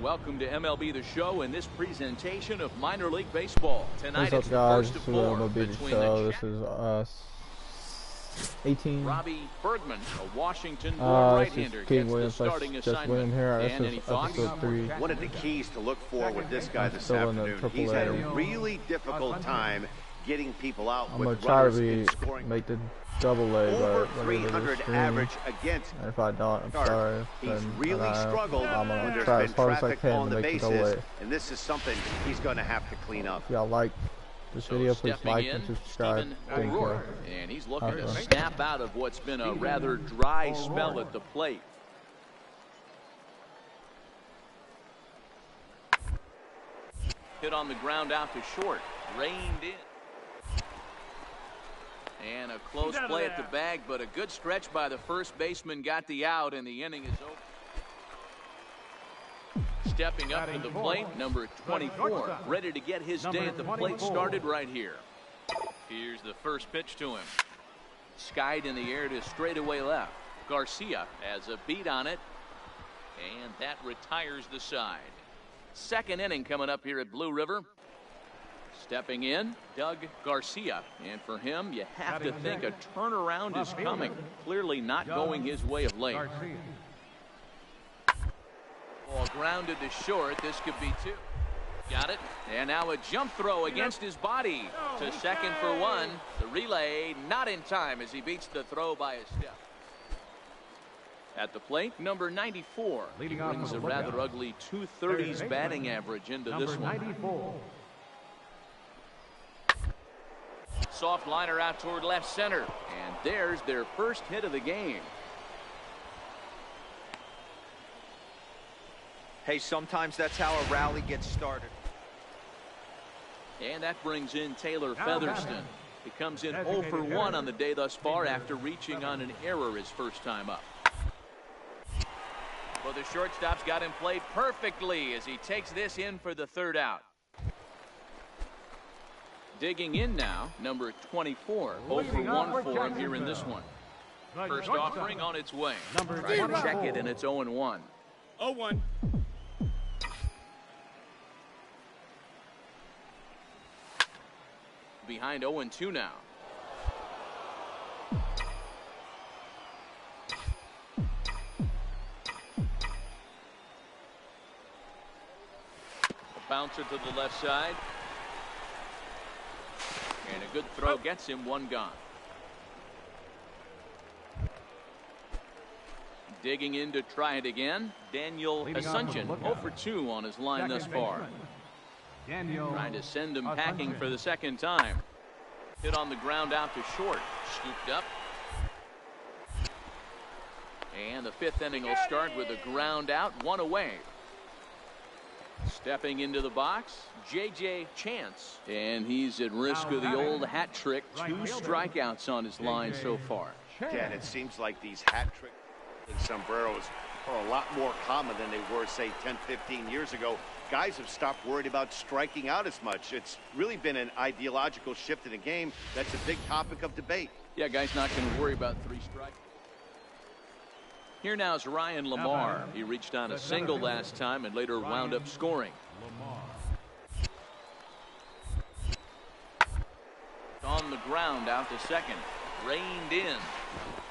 Welcome to MLB The Show and this presentation of minor league baseball. Tonight What's it's up, the guys? first of This is four MLB The between Show. the This is 18. Robbie Bergman, a Washington This right-hander, is King gets Williams the starting just assignment. William here. And This any is thoughts? episode 3. One of the keys to look for with this guy this still in the afternoon, he's had a AAA. really difficult time getting people out I'm gonna with try to runners in be scoring. make the double A, Over but 300 average against and if I don't, I'm Stark. sorry. He's Then really struggled I'm when gonna there's try been as hard as I traffic can on to the make the double bases, A. and this is something he's going to have to clean up. If y'all like this video, please stepping like in, and subscribe. Steven Thank you. O'Rourke, and he's looking to Okay. snap out of what's been a rather dry spell at the plate. Hit on the ground out to short, reined in. And a close play at the bag, but a good stretch by the first baseman got the out, and the inning is over. Stepping up to the plate, number 24, ready to get his day at the plate started right here. Here's the first pitch to him. Skied in the air to straightaway left. Garcia has a beat on it, and that retires the side. Second inning coming up here at Blue River. Stepping in, Doug Garcia. And for him, you have to think a turnaround is coming. Clearly not going his way of late. Ball grounded to short. This could be two. Got it. And now a jump throw against his body. To second for one. The relay not in time as he beats the throw by a step. At the plate, number 94. He brings a rather ugly 230s batting average into this one. 94. Soft liner out toward left center. And there's their first hit of the game. Hey, sometimes that's how a rally gets started. And that brings in Taylor Featherston. He comes in 0 for 1 on the day thus far after reaching on an error his first time up. Well, the shortstop's got him played perfectly as he takes this in for the third out. Digging in now, number 24. 0 for 1 for him here in this one. First offering on its way. Try to check it, and it's 0-1. 0-1. Behind 0-2 now. A bouncer to the left side. And a good throw gets him one gone. Digging in to try it again. Daniel Asuncion 0 for 2 on his line thus far. Trying to send him packing for the second time. Hit on the ground out to short. Scooped up. And the fifth inning will start with a ground out, one away. Stepping into the box, J.J. Chance. And he's at risk of the old hat trick. 2 strikeouts on his line so far. Dan, it seems like these hat trick sombreros are a lot more common than they were, say, 10, 15 years ago. Guys have stopped worried about striking out as much. It's really been an ideological shift in the game. That's a big topic of debate. Yeah, guys not going to worry about 3 strikes. Here now is Ryan Lamar. He reached on a single last time and later wound up scoring. On the ground out to second. Reined in.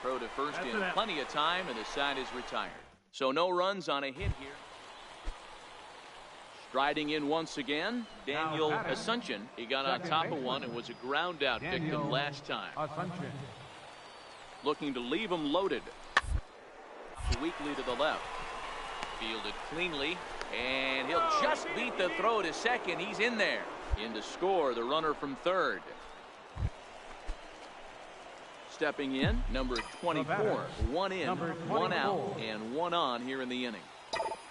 Throw to first in plenty of time, and the side is retired. So no runs on a hit here. Striding in once again, Daniel Asuncion. He got on top of one and was a ground out victim last time. Looking to leave him loaded. Weakly to the left. Fielded cleanly, and he'll just beat the throw to second. He's in there. In to score, the runner from third. Stepping in, number 24. 1 in, 1 out, and 1 on here in the inning.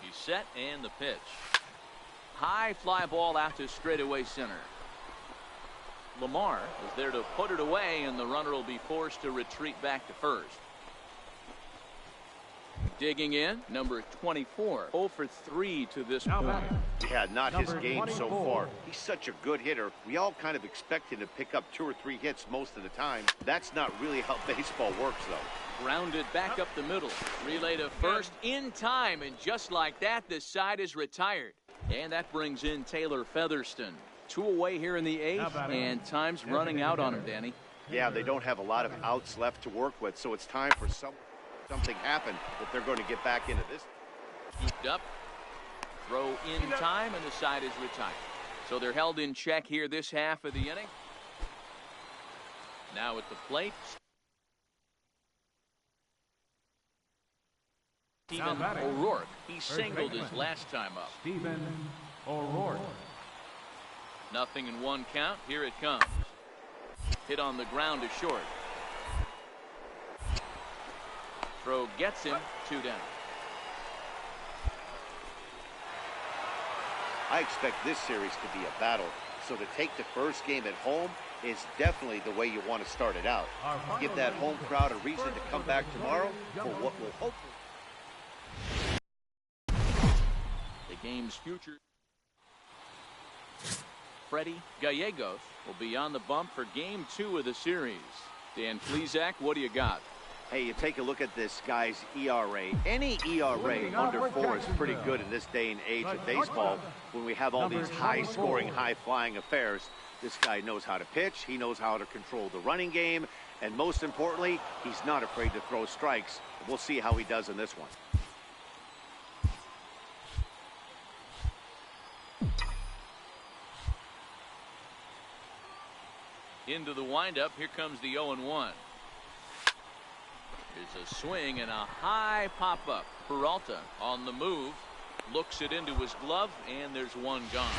He's set, and the pitch. High fly ball out to straightaway center. Lamar is there to put it away, and the runner will be forced to retreat back to first. Digging in, number 24. 0 for 3 to this point. Yeah, not his game so far. He's such a good hitter. We all kind of expect him to pick up 2 or 3 hits most of the time. That's not really how baseball works, though. Grounded back up the middle. Relay to first in time, and just like that, the side is retired. And that brings in Taylor Featherston. 2 away here in the 8th, and time's running out on him, Danny. Yeah, they don't have a lot of outs left to work with, so it's time for something happen if they're going to get back into this. Scooped up. Throw in time, and the side is retired. So they're held in check here this half of the inning. Now at the plate, Stephen O'Rourke. He singled his last time up. Stephen O'Rourke. 0-1 count. Here it comes. Hit on the ground to short. Throw gets him. 2 down. I expect this series to be a battle, so to take the first game at home is definitely the way you want to start it out. Give that home crowd a reason to come back tomorrow for what will hopefully the game's future. Freddie Gallegos will be on the bump for game 2 of the series. Dan Plesac, what do you got? Hey, you take a look at this guy's ERA. Any ERA under 4 is pretty good in this day and age of baseball when we have all these high-scoring, high-flying affairs. This guy knows how to pitch. He knows how to control the running game. And most importantly, he's not afraid to throw strikes. We'll see how he does in this one. Into the windup. Here comes the 0-1. There's a swing and a high pop-up. Peralta on the move. Looks it into his glove, and there's one gone.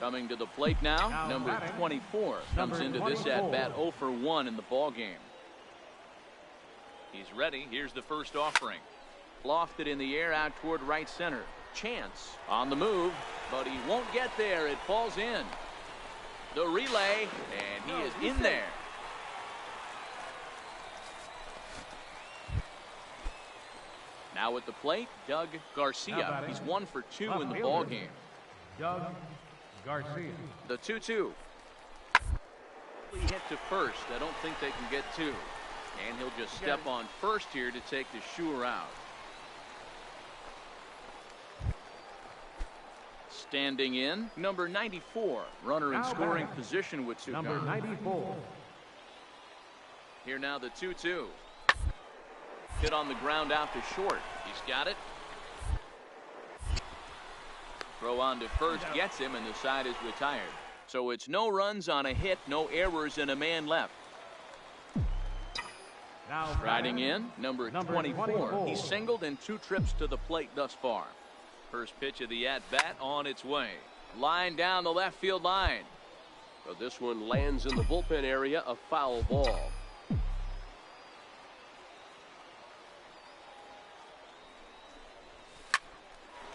Coming to the plate now, number 24 comes into this at-bat 0 for 1 in the ball game. He's ready. Here's the first offering. Lofted in the air out toward right center. Chance on the move, but he won't get there. It falls in. The relay, and he is in there. Now at the plate, Doug Garcia. He's 1 for 2 in the ball game. Doug Garcia. The 2-2. He hit to first. I don't think they can get 2. And he'll just step on first here to take the Shure out. Standing in, number 94. Runner in scoring position with 2 Number gone. 94. Here now the 2-2. Hit on the ground out to short. He's got it. Throw on to first gets him, and the side is retired. So it's no runs on a hit, no errors, and a man left. Now Riding in, number 24. He singled in 2 trips to the plate thus far. First pitch of the at-bat on its way. Line down the left field line. So this one lands in the bullpen area, a foul ball.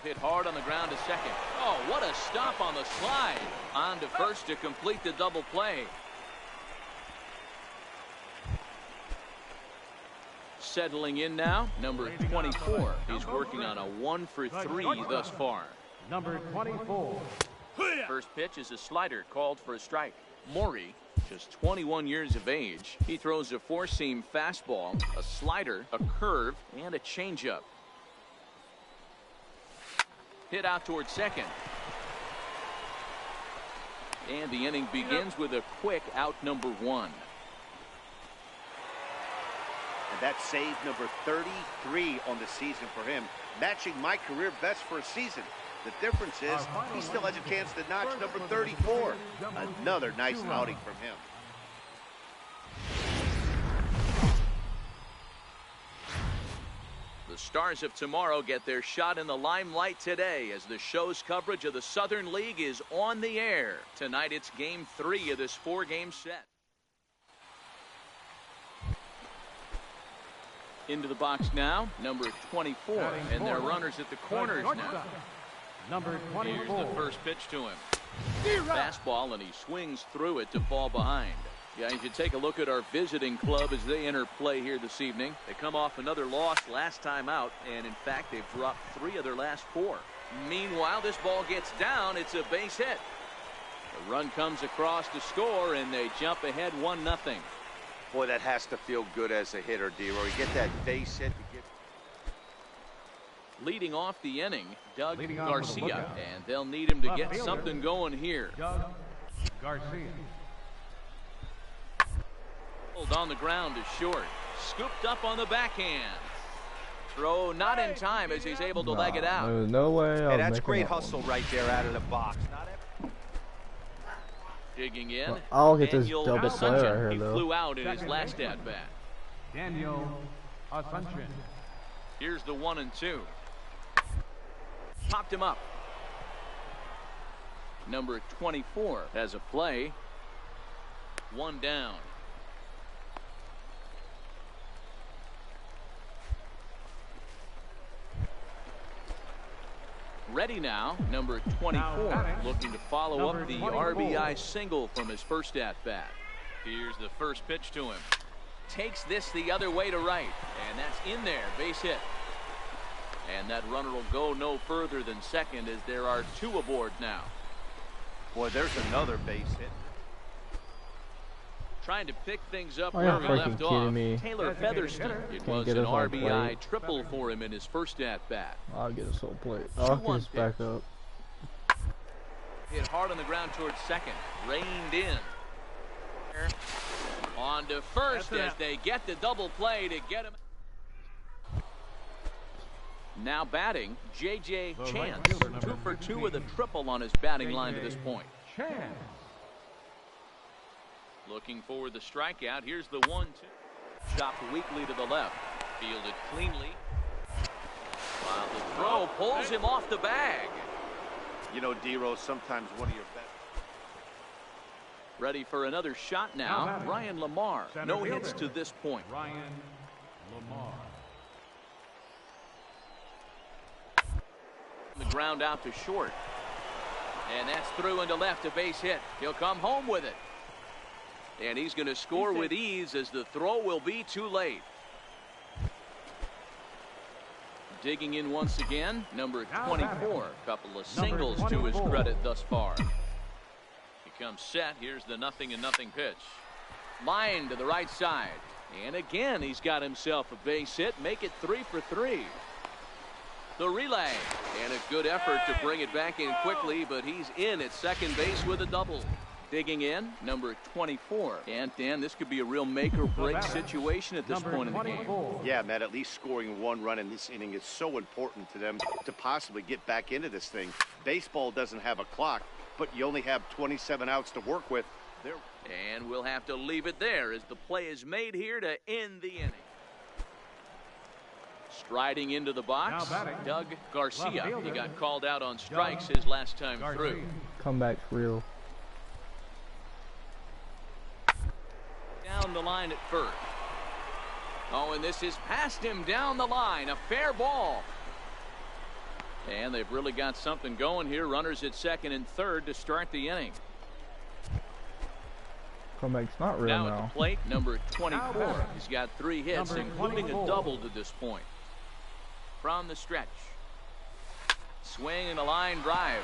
Hit hard on the ground to second. Oh, what a stop on the slide. On to first to complete the double play. Settling in now, number 24. He's working on a 1 for 3 thus far. Number 24. First pitch is a slider called for a strike. Maury, just 21 years of age. He throws a 4-seam fastball, a slider, a curve, and a changeup. Hit out towards second. And the inning begins with a quick out number 1. And that's save number 33 on the season for him, matching my career best for a season. The difference is he still has a chance to notch number 34. Another nice outing from him. The Stars of tomorrow get their shot in the limelight today as the show's coverage of the Southern League is on the air. Tonight it's game 3 of this 4-game set. Into the box now, number 24, and their runners at the corners now. Number 24. Here's the first pitch to him. Fastball, and he swings through it to fall behind. Yeah, you should take a look at our visiting club as they enter play here this evening. They come off another loss last time out, and in fact, they've dropped 3 of their last 4. Meanwhile, this ball gets down. It's a base hit. The run comes across to score, and they jump ahead 1-0. Boy, that has to feel good as a hitter, D-Roy. You get that base hit. Leading off the inning, Doug Leading off with a Garcia, lookout. and they'll need him to Left get fielder, something going here. Doug Garcia. Pulled on the ground to short, scooped up on the backhand. Throw not in time as he's able to leg it out. There's no way. Hey, that's great hustle right there out of the box. Digging in, I'll get this Daniel double play right here, He though. flew out in his Second last baseman. at bat. Daniel Asuncion. Here's the 1-2. Popped him up. Number 24 has a play. One down. Ready now, number 24, looking to follow up the RBI single from his first at-bat. Here's the first pitch to him. Takes this the other way to right, and that's in there, base hit. And that runner will go no further than second as there are two aboard now. Boy, there's another base hit. Trying to pick things up Are you where we freaking left kidding off. me? Taylor Featherston. It Can't was get an us on RBI plate. triple for him in his first at-bat. I'll get a soul plate. I'll get 2-1 this back up. Hit hard on the ground towards second. Reined in. On to first as they get the double play to get him. Now batting, J.J. The right Chance. fielder, number 2 for 2 with a 15. triple on his batting line to this point. Chance. Looking for the strikeout. Here's the 1-2. Chopped weakly to the left. Fielded cleanly. While the throw pulls him off the bag. You know, D-Rose, sometimes one of your best. Ready for another shot now. Ryan Lamar. Center No hits fielder. to this point. Ryan Lamar. The ground out to short. And that's through into left, a base hit. He'll come home with it. And he's going to score with ease as the throw will be too late. Digging in once again, number 24. Couple of singles to his credit thus far. He comes set. Here's the 0-0 pitch. Line to the right side. And again, he's got himself a base hit. Make it 3 for 3. The relay. And a good effort to bring it back in quickly, but he's in at second base with a double. Digging in, number 24. And Dan, this could be a real make or break situation at this point in the game. Yeah, Matt, at least scoring one run in this inning is so important to them to possibly get back into this thing. Baseball doesn't have a clock, but you only have 27 outs to work with. And we'll have to leave it there as the play is made here to end the inning. Striding into the box, Doug Garcia. He got called out on strikes his last time through. Comeback's real. Down the line at first. Oh, and this is past him down the line. A fair ball. And they've really got something going here. Runners at second and third to start the inning. Comeback's not real Now at now. the plate, number 24. He's got 3 hits, Number including a 24. double to this point. From the stretch. Swing and a line drive.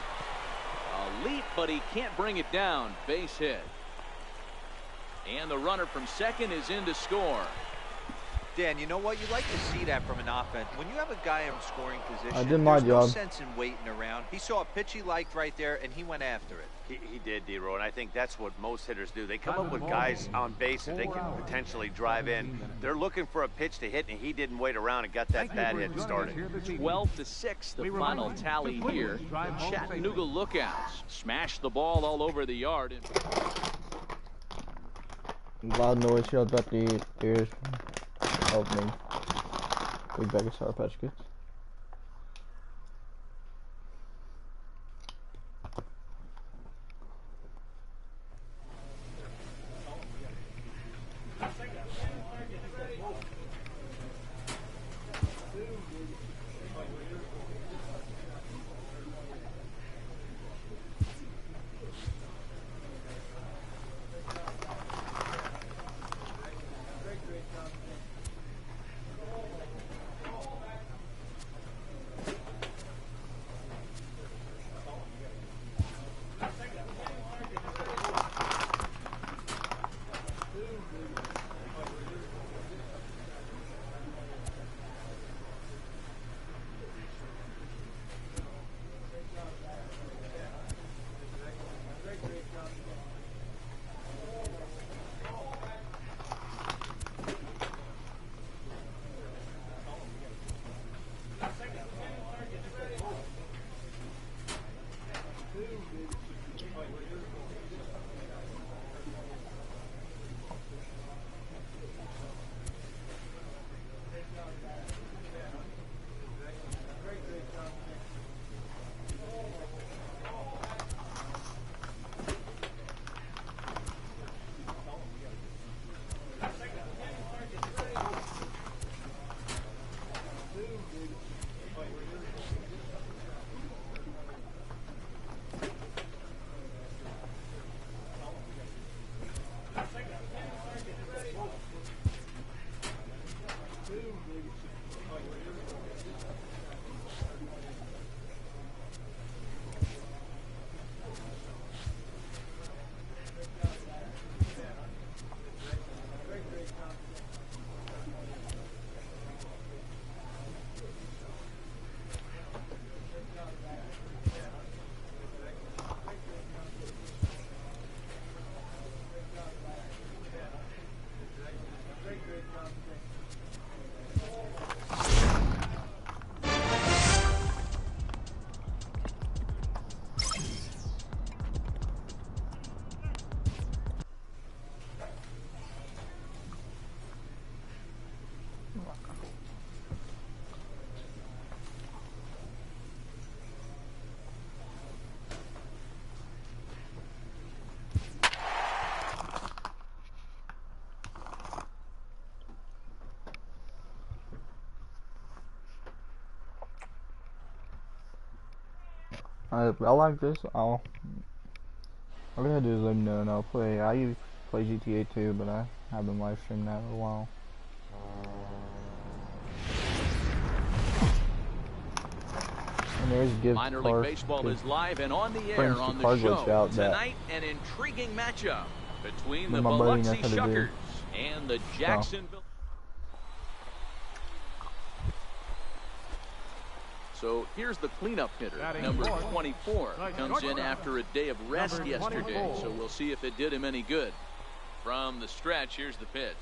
A leap, but he can't bring it down. Base hit. And the runner from second is in to score. Dan, you know what? You like to see that from an offense. When you have a guy in scoring position, I did my there's no job. sense in waiting around. He saw a pitch he liked right there, and he went after it. He did, D-Roy, and I think that's what most hitters do. They come up with guys on base that they can potentially drive in. They're looking for a pitch to hit, and he didn't wait around and got that bad hit started. 12-6, the final tally here. The Chattanooga Lookouts smashed the ball all over the yard. Loud noise yelled at the ears. Help me. Big bag of Sour Patch Kids. If I like this, all I gotta do is let me know and I'll play. I used to play GTA 2, but I haven't live streamed that in a while. And there's gift Minor card, League Baseball is live and on the air brings on the the card glitch show. out that- Tonight, an intriguing matchup between the But my buddy knows Biloxi how to do. Shuckers and the Jacksonville. So here's the cleanup hitter, Batting number fourth, 24. the Comes in shortstop, after a day of rest number yesterday, 24. so we'll see if it did him any good. From the stretch, here's the pitch.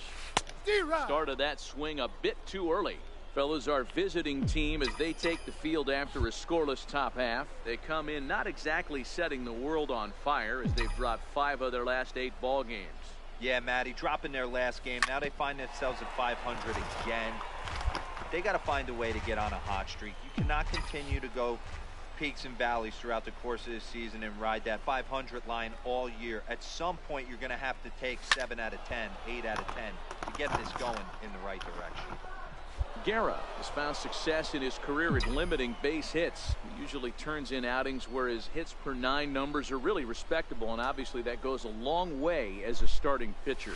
Started that swing a bit too early. Fellas, our visiting team as they take the field after a scoreless top half. They come in not exactly setting the world on fire as they've dropped 5 of their last 8 ball games. Yeah, Matty, dropping their last game. Now they find themselves at 500 again. They got to find a way to get on a hot streak. You cannot continue to go peaks and valleys throughout the course of this season and ride that 500 line all year. At some point, you're going to have to take 7 out of 10, 8 out of 10 to get this going in the right direction. Guerra has found success in his career at limiting base hits. He usually turns in outings where his hits per 9 numbers are really respectable, and obviously that goes a long way as a starting pitcher.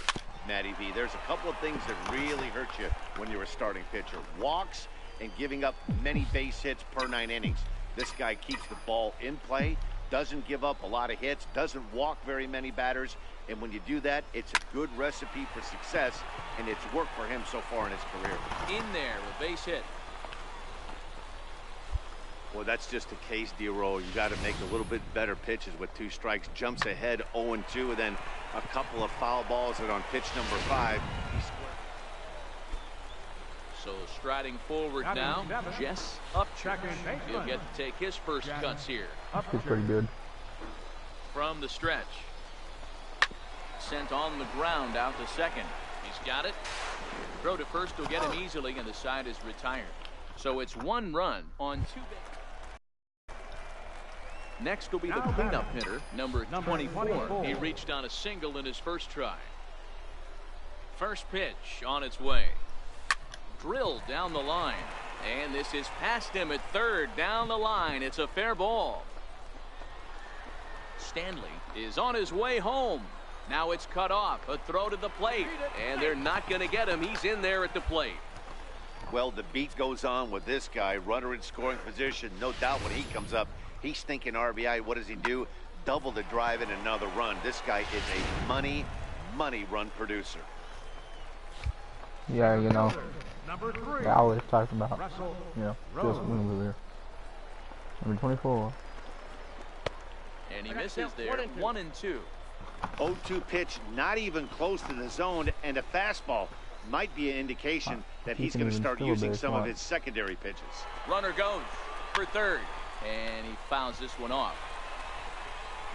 Matty V, there's a couple of things that really hurt you when you're a starting pitcher. Walks and giving up many base hits per 9 innings. This guy keeps the ball in play, doesn't give up a lot of hits, doesn't walk very many batters, and when you do that, it's a good recipe for success, and it's worked for him so far in his career. In there with base hit. Well, that's just a case, D-Roll. You got to make a little bit better pitches with 2 strikes. Jumps ahead 0-2, and then a couple of foul balls, and on pitch number 5, he scored. So striding forward Batting now, 7. Jess Upchurch. Second baseman. He'll get to take his first Jess cuts here. He's pretty good. From the stretch. Sent on the ground out to second. He's got it. Throw to first will get him easily, and the side is retired. So it's 1 run on 2 bases. Next will be the Now cleanup batting, hitter, number 24. 24. He reached on a single in his first try. First pitch on its way. Drilled down the line. And this is past him at third down the line. It's a fair ball. Stanley is on his way home. Now it's cut off. A throw to the plate. And they're not going to get him. He's in there at the plate. Well, the beat goes on with this guy. Runner in scoring position. No doubt when he comes up, he's thinking RBI. What does he do? Double the drive and another run. This guy is a money run producer. Yeah, you know, Number 3. I always talk about, Russell you know, Rose. just over there. Number 24. And he misses there. 1-2. 0-2 pitch, not even close to the zone, and a fastball might be an indication that He he's can going to even start steal a using base, some of huh? his secondary pitches. Runner goes for third. And he fouls this one off.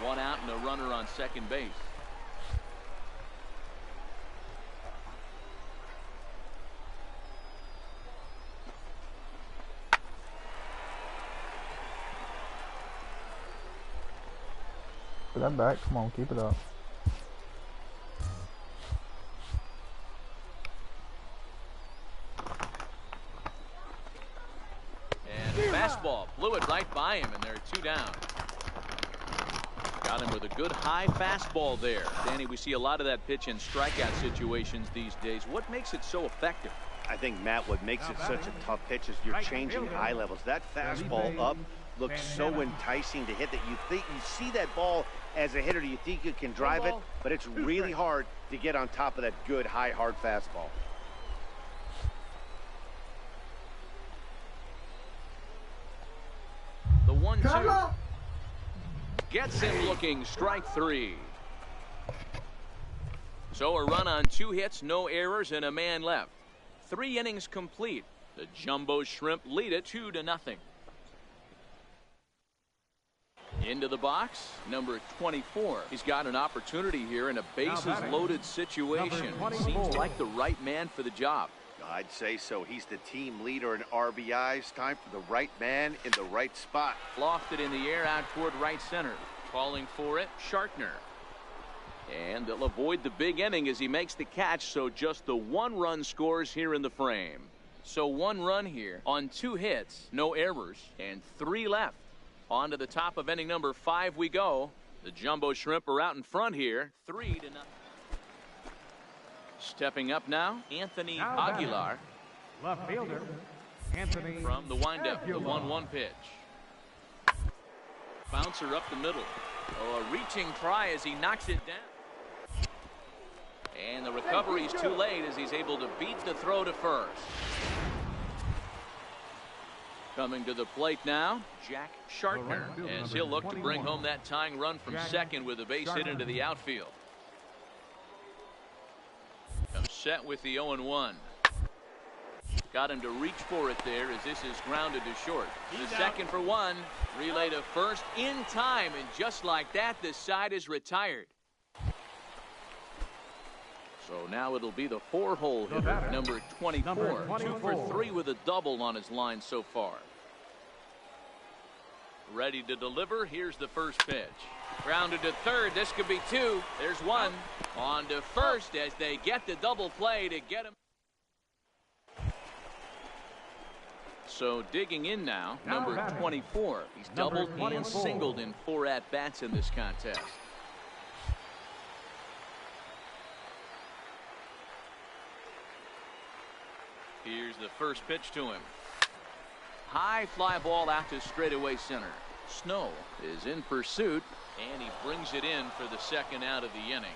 1 out and a runner on second base. Put that back. Come on, keep it up. And the fastball blew it right by him, and they're 2 down. Got him with a good high fastball there. Danny, we see a lot of that pitch in strikeout situations these days. What makes it so effective? I think, Matt, what makes it such a tough pitch is you're changing eye levels. That fastball up looks so enticing to hit that you see that ball as a hitter, you think you can drive it, but it's really hard to get on top of that good, high, hard fastball. The 1-2 gets him looking, strike 3. So a run on 2 hits, no errors, and a man left. 3 innings complete. The Jumbo Shrimp lead it 2-0. Into the box, number 24. He's got an opportunity here in a bases-loaded situation. Seems like the right man for the job. I'd say so. He's the team leader in RBIs. Time for the right man in the right spot. Lofted in the air out toward right center. Calling for it, Shartner. And they'll avoid the big inning as he makes the catch, so just the 1 run scores here in the frame. So 1 run here on 2 hits, no errors, and 3 left. On to the top of inning number 5 we go. The Jumbo Shrimp are out in front here, 3-0. Stepping up now, Anthony Aguilar. Left fielder, Anthony. From the windup, the 1-1 pitch. Bouncer up the middle. Oh, a reaching try as he knocks it down. And the recovery's too late as he's able to beat the throw to first. Coming to the plate now, Jack Shartner, as he'll look to bring home that tying run from second with a base hit into the outfield. Comes set with the 0-1. Got him to reach for it there as this is grounded to short. The second for 1. Relay to first in time, and just like that, this side is retired. So now it'll be the 4-hole hitter, number 24. 2 for 3 with a double on his line so far. Ready to deliver. Here's the first pitch. Grounded to third. This could be 2. There's 1. On to first as they get the double play to get him. So digging in now, number 24. He's doubled and singled in 4 at-bats in this contest. Here's the first pitch to him. High fly ball out to straightaway center. Snow is in pursuit, and he brings it in for the second out of the inning.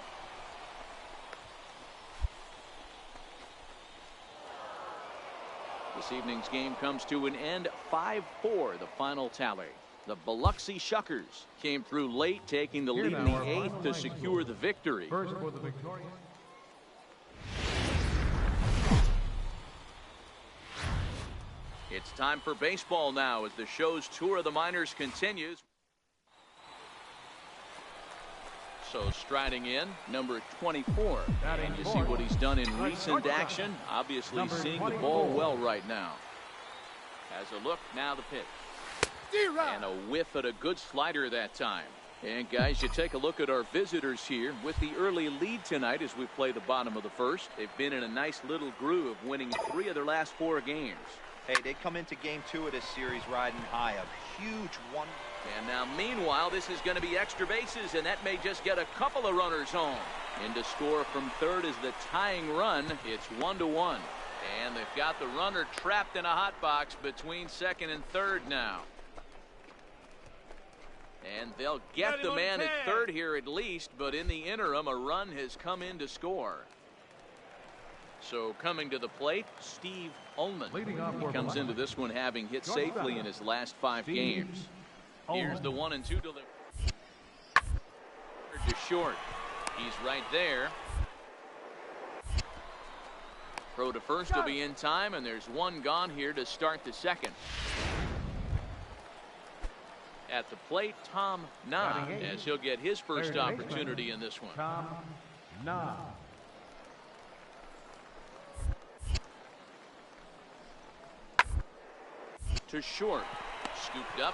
This evening's game comes to an end, 5-4, the final tally. The Biloxi Shuckers came through late, taking the lead in the 8th to secure the victory. First for the victorious. It's time for baseball now as the show's tour of the minors continues. So striding in, number 24. And you see what he's done in recent action. Obviously seeing the ball well right now. As a look, now the pitch. And a whiff at a good slider that time. And guys, you take a look at our visitors here with the early lead tonight as we play the bottom of the first. They've been in a nice little groove, winning 3 of their last 4 games. Hey, they come into game 2 of this series riding high. A huge one. And now, meanwhile, this is going to be extra bases, and that may just get a couple of runners home. In to score from third is the tying run. It's 1-1. And they've got the runner trapped in a hot box between second and third now. And they'll get the man at third here at least, but in the interim, a run has come in to score. So coming to the plate, Steve Ullman. He comes into this one having hit safely in his last 5 games. Here's the 1-2 delivery. To short. He's right there. Throw to first will be in time, and there's 1 gone here to start the second. At the plate, Tom Na, as he'll get his first opportunity in this one. Tom Na. To short. Scooped up.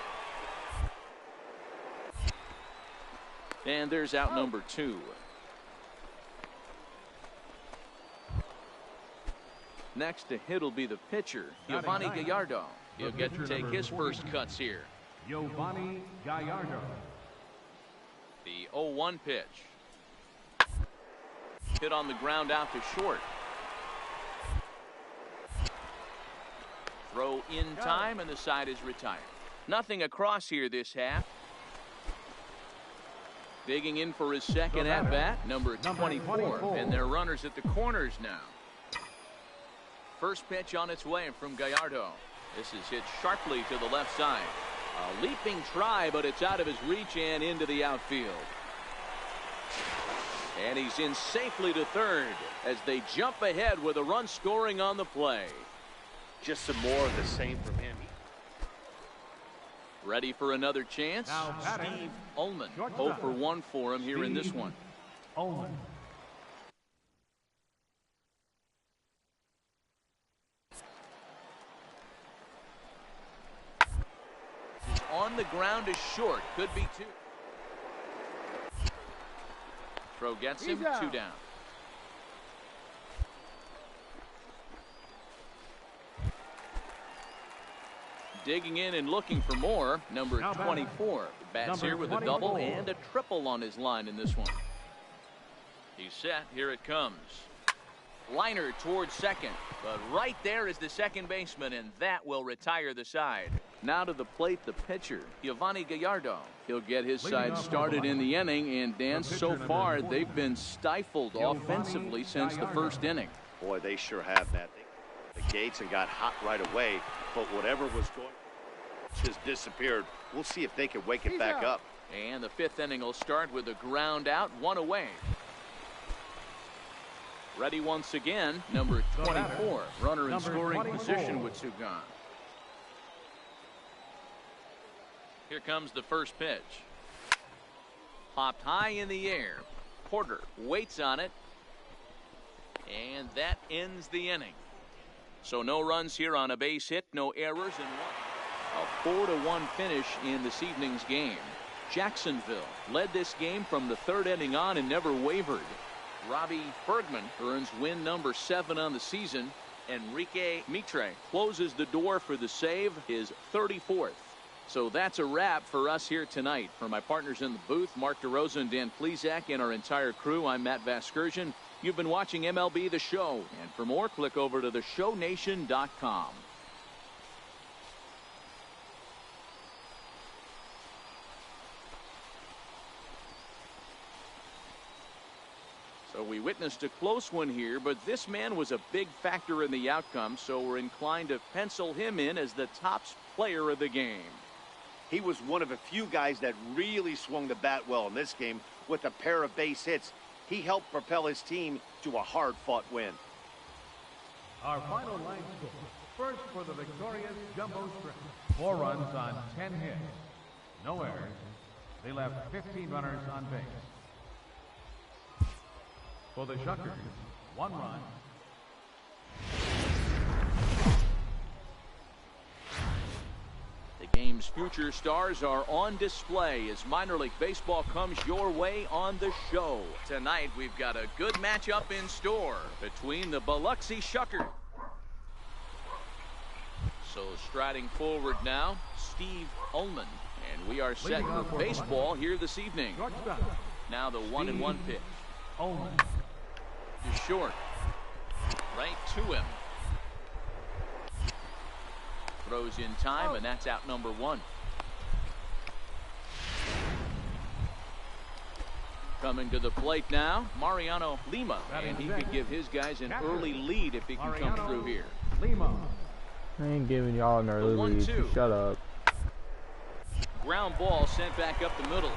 And there's out number 2. Next to hit will be the pitcher, Giovanni Gallardo. He'll get to take his first cuts here. Giovanni Gallardo. The 0-1 pitch. Hit on the ground out to short. Throw in time, and the side is retired. Nothing across here this half. Digging in for his second at-bat, number 24. And they're runners at the corners now. First pitch on its way from Gallardo. This is hit sharply to the left side. A leaping try, but it's out of his reach and into the outfield. And he's in safely to third as they jump ahead with a run scoring on the play. Just some more of the same from him. Ready for another chance? Steve Ullman. 0 for 1 for him here in this one. Ullman. On the ground is short. Could be 2. Throw gets him. 2 down. Digging in and looking for more. Number 24. Bats here with a double and a triple on his line in this one. He's set. Here it comes. Liner towards second. But right there is the second baseman, and that will retire the side. Now to the plate, the pitcher, Yovani Gallardo. He'll get his side started in the inning, and Dan, so far, they've been stifled offensively since the first inning. Boy, they sure have, Matt. The gates and got hot right away, but whatever was going just disappeared. We'll see if they can wake it back up. And the 5th inning will start with a ground out, 1 away. Ready once again, number 24. Runner in scoring position with Sugan. Here comes the first pitch. Popped high in the air. Porter waits on it. And that ends the inning. So no runs here on a base hit, no errors, and a 4-1 finish in this evening's game. Jacksonville led this game from the 3rd inning on and never wavered. Robbie Bergman earns win number 7 on the season. Enrique Mitre closes the door for the save, his 34th. So that's a wrap for us here tonight. For my partners in the booth, Mark DeRosa and Dan Plesac, and our entire crew, I'm Matt Vasgersian. You've been watching MLB The Show. And for more, click over to theshownation.com. So we witnessed a close one here, but this man was a big factor in the outcome, so we're inclined to pencil him in as the top player of the game. He was one of a few guys that really swung the bat well in this game with a pair of base hits. He helped propel his team to a hard-fought win. Our final line score. First for the victorious Jumbo Shrimp. 4 runs on 10 hits. No errors. They left 15 runners on base. For the Shuckers, 1 run. The game's future stars are on display as minor league baseball comes your way on the show. Tonight we've got a good matchup in store between the Biloxi Shuckers. So striding forward now, Steve Ullman. And we are set for baseball here this evening. Now the 1-1 pitch. Ullman. Is short. Right to him. Throws in time, and that's out number 1. Coming to the plate now, Mariano Lima. And he could give his guys an early lead if he can come through here. Lima. I ain't giving y'all an early lead. Shut up. Ground ball sent back up the middle.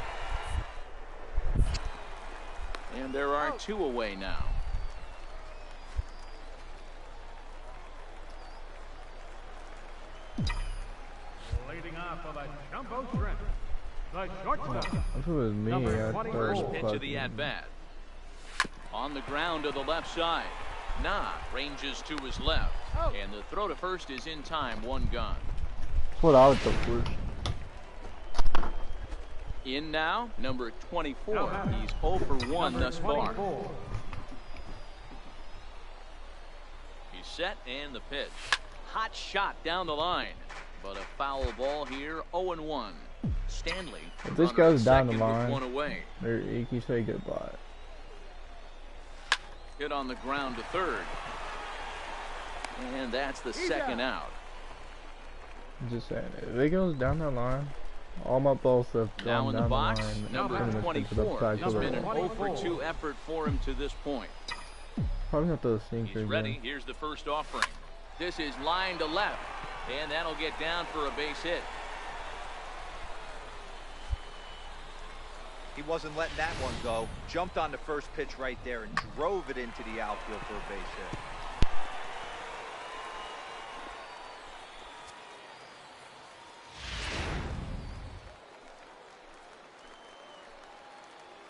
And there are 2 away now. Leading off for the Jumbo Shrimp. The shortstop. If it was me, I'd throw First pitch of the at-bat. On the ground to the left side. Nah ranges to his left. And the throw to first is in time. 1 gone. That's what I would go for. In now, number 24. He's 0 for 1 thus far. He's set, and the pitch. Hot shot down the line. But a foul ball here, 0-1. Stanley. If this goes down the line, 1 away. you can say goodbye. Hit on the ground to third. And that's the second out. Just saying, if it goes down that line, all my balls have Now gone in the down box, the line. number pretty much into the 24. back It's of the been an wall. 0 for 2 effort for him to this point. Probably not the sinker. He's ready. Here's the first offering. This is line to left, and that'll get down for a base hit. He wasn't letting that one go. Jumped on the first pitch right there and drove it into the outfield for a base hit.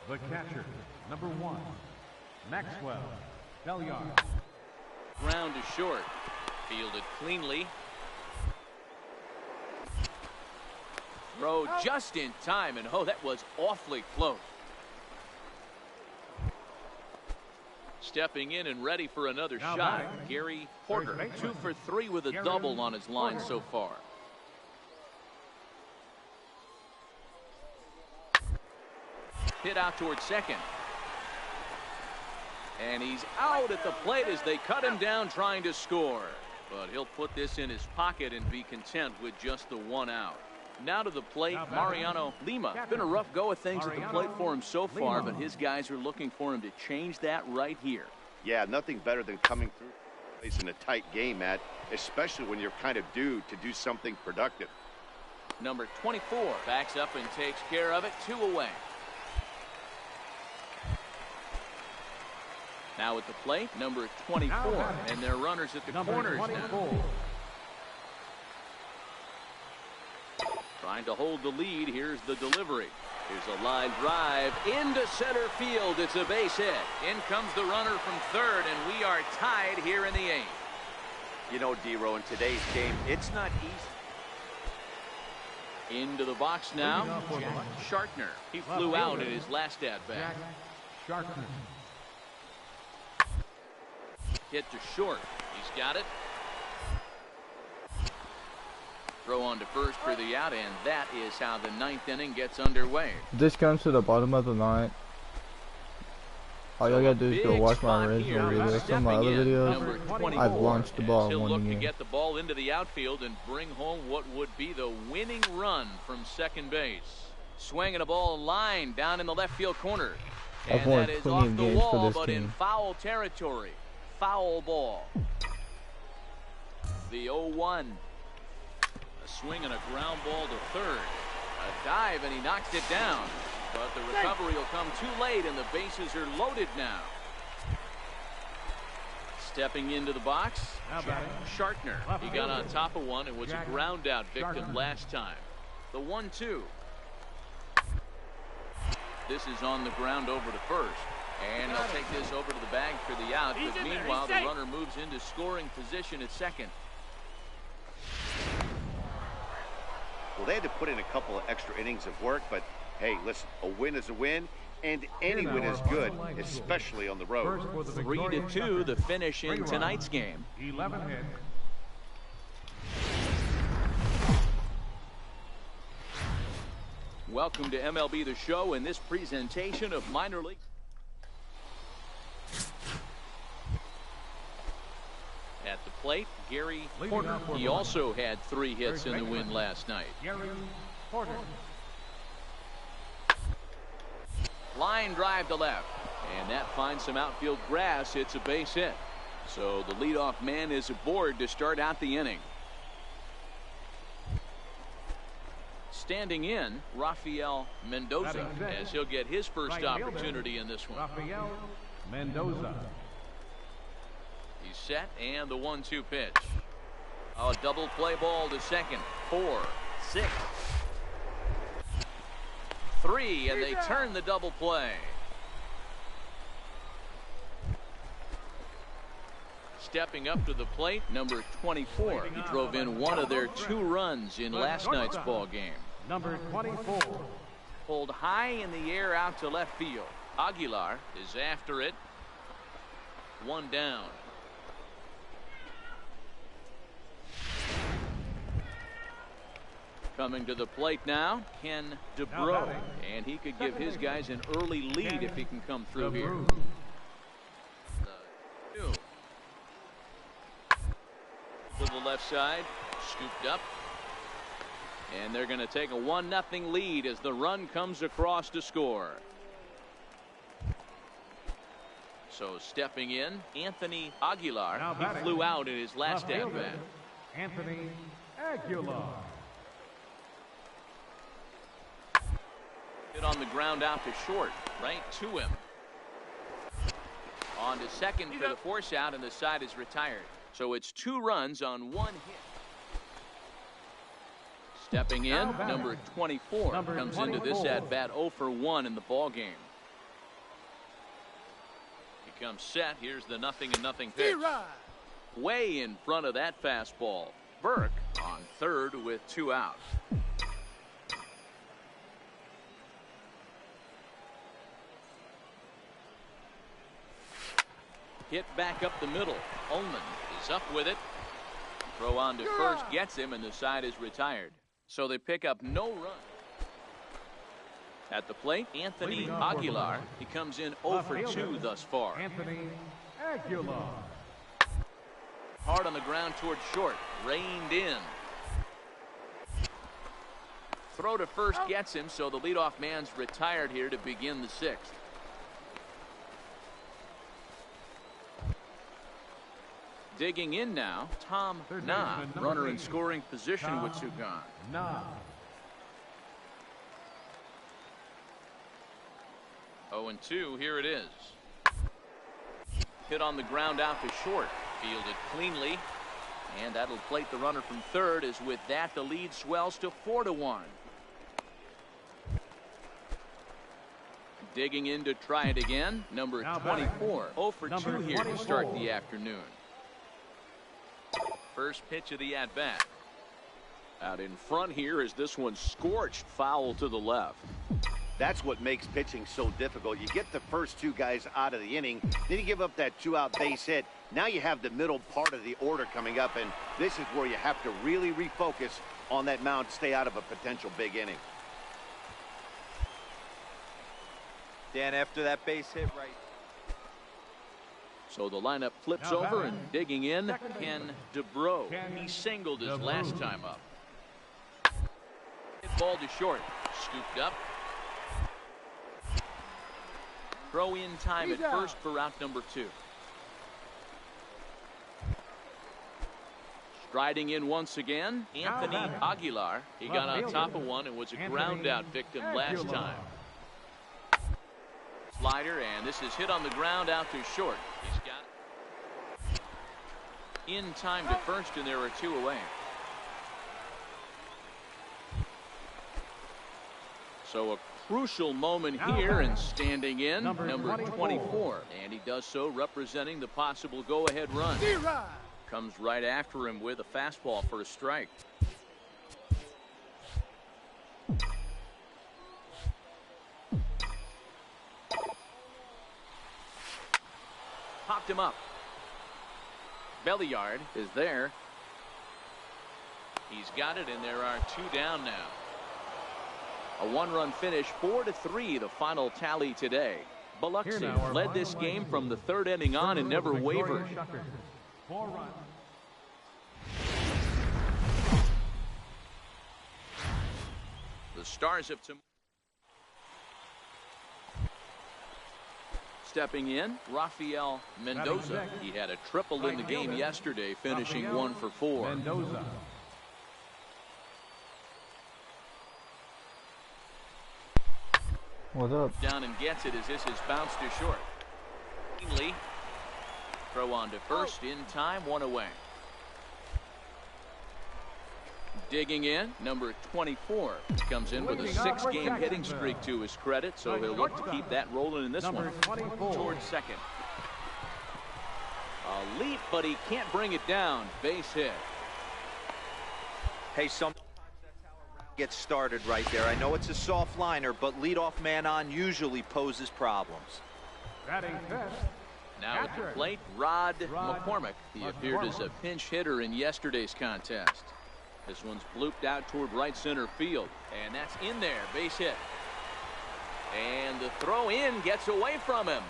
The catcher, number 1, Maxwell Belliard. Ground to short. Fielded cleanly. Throw just in time, and oh, that was awfully close. Stepping in and ready for another Now shot, batting, Gary Porter. first baseman, 2 for 3 with a Gary double on his line Porter. so far. Hit out towards second. And he's out at the plate as they cut him down trying to score. But he'll put this in his pocket and be content with just the 1 out. Now to the plate, Mariano Lima. Been a rough go of things at the plate for him so far, but his guys are looking for him to change that right here. Yeah, nothing better than coming through place in a tight game, Matt, especially when you're kind of due to do something productive. Number 24 backs up and takes care of it. 2 away. Now at the plate, number 24, and their runners at the corners now. Trying to hold the lead. Here's the delivery. Here's a line drive into center field. It's a base hit. In comes the runner from third, and we are tied here in the 8th. You know, D-Row, in today's game, it's not easy. Into the box now, Jack Shartner. He flew out in his last at-bat. Jack Shartner. Hit to short. He's got it. Throw on to first for the out, and that is how the 9th inning gets underway. This comes to the bottom of the ninth. All y'all gotta do is go watch my original video. Some of my other videos, I've launched the ball He'll in look one to game. get the ball into the outfield and bring home what would be the winning run from second base. Swinging a ball line down in the left field corner. I've And won that is plenty off of the games for wall, this but in team. foul territory. Foul ball. The 0-1. A swing and a ground ball to third. A dive, and he knocks it down. But the recovery will come too late, and the bases are loaded now. Stepping into the box, Jack Shartner. He got on top of one and was a ground out victim last time. The 1-2. This is on the ground over to first. And they'll take this over to the bag for the out. But meanwhile, the runner moves into scoring position at second. Well, they had to put in a couple of extra innings of work, but hey, listen, a win is a win, and any win is good, especially on the road. 3-2, the finish in tonight's game. 11 hits. Welcome to MLB The Show in this presentation of minor league. At the plate, Gary Porter. He also had 3 hits in the win last night. Gary Porter. Line drive to left, and that finds some outfield grass. It's a base hit. So the leadoff man is aboard to start out the inning. Standing in, Rafael Mendoza, as he'll get his first opportunity in this one. Rafael Mendoza. He's set, and the 1-2 pitch. A double play ball to second. 4, 6, 3, and they turn the double play. Stepping up to the plate, number 24. He drove in one of their 2 runs in last night's ball game. Number 24. Pulled high in the air out to left field. Aguilar is after it. 1 down. Coming to the plate now, Ken DeBro, and he could give his guys an early lead if he can come through here. To the left side, scooped up, And they're going to take a 1-0 lead as the run comes across to score. So stepping in, Anthony Aguilar. He flew out in his last at-bat. Anthony Aguilar. Hit on the ground out to short, right to him. On to second for the force out, and the side is retired. So it's 2 runs on 1 hit. Stepping in, number 24 comes into this at-bat 0 for 1 in the ball game. He comes set. Here's the 0-0 pitch. Way in front of that fastball. Burke on third with 2 outs. Hit back up the middle. Ullman is up with it. Throw on to first gets him, and the side is retired. So they pick up no run. At the plate, Anthony Aguilar. He comes in 0 for 2 thus far. Anthony Aguilar. Hard on the ground towards short. Reined in. Throw to first gets him, so the leadoff man's retired here to begin the 6th. Digging in now, Tom Na, runner in scoring position with 2 gone. Nah. 0-2, here it is. Hit on the ground out to short. Fielded cleanly. And that'll plate the runner from third, as with that the lead swells to 4-1. Digging in to try it again, number 24. 0 for 2 here to start the afternoon. First pitch of the at-bat. Out in front here is this one scorched foul to the left. That's what makes pitching so difficult. You get the first 2 guys out of the inning, then you give up that 2-out base hit. Now you have the middle part of the order coming up, and this is where you have to really refocus on that mound to stay out of a potential big inning. Dan, after that base hit right. So the lineup flips over, and digging in, Ken Dubrow. He singled his last time up. Hit ball to short. Scooped up. Throw in time at first for out number 2. Striding in once again, Anthony Aguilar. He got on top of one and was a ground out victim last time. Slider, and this is hit on the ground out to short. He's got it in time to first, and there are 2 away. So a crucial moment here, and standing in, number 24. And he does so representing the possible go-ahead run. Comes right after him with a fastball for a strike. Popped him up. Belliard is there. He's got it, and there are 2 down now. A 1-run finish, 4-3, the final tally today. Biloxi led this game from the 3rd inning on and never wavered. 4 runs. The Stars of tomorrow. Stepping in, Rafael Mendoza. He had a triple in the game yesterday, finishing 1 for 4. Mendoza. What's up? Down and gets it as this is bounced to short. Lee. Throw on to first in time, 1 away. Digging in, number 24 comes in with a 6-game hitting streak to his credit, so he'll look to keep that rolling in this one. Towards second. A leap, but he can't bring it down. Base hit. Hey, sometimes that's how a round gets started right there. I know it's a soft liner, but leadoff man on usually poses problems. Batting fifth. Now at the plate, Rod McCormick. He appeared as a pinch hitter in yesterday's contest. This one's blooped out toward right center field, and that's in there. Base hit. And the throw in gets away from him.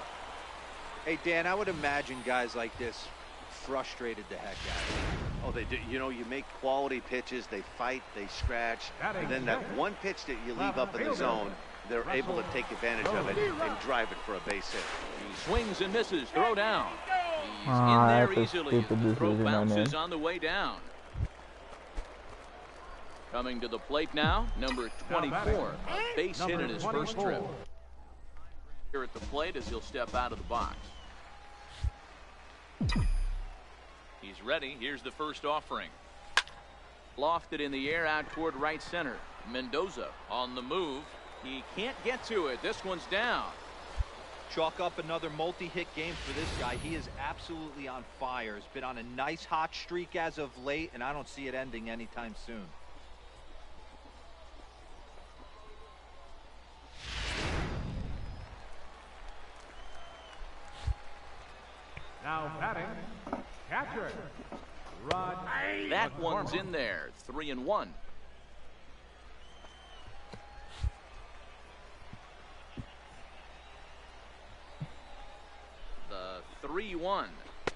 Hey, Dan, I would imagine guys like this frustrated the heck out of him. Oh, they do. You know, you make quality pitches. They fight, they scratch. And then that one pitch that you leave up in the zone, they're able to take advantage of it and drive it for a base hit. He swings and misses. Throw down. He's in That's there a easily. stupid The throw decision I bounces made. on the way down. Coming to the plate now, number 24. A base hit in his first trip. Here at the plate as he'll step out of the box. He's ready. Here's the first offering. Lofted in the air out toward right center. Mendoza on the move. He can't get to it. This one's down. Chalk up another multi-hit game for this guy. He is absolutely on fire. He's been on a nice hot streak as of late, and I don't see it ending anytime soon. Now batting, catcher, Rod. That one's in there. 3-1. The 3-1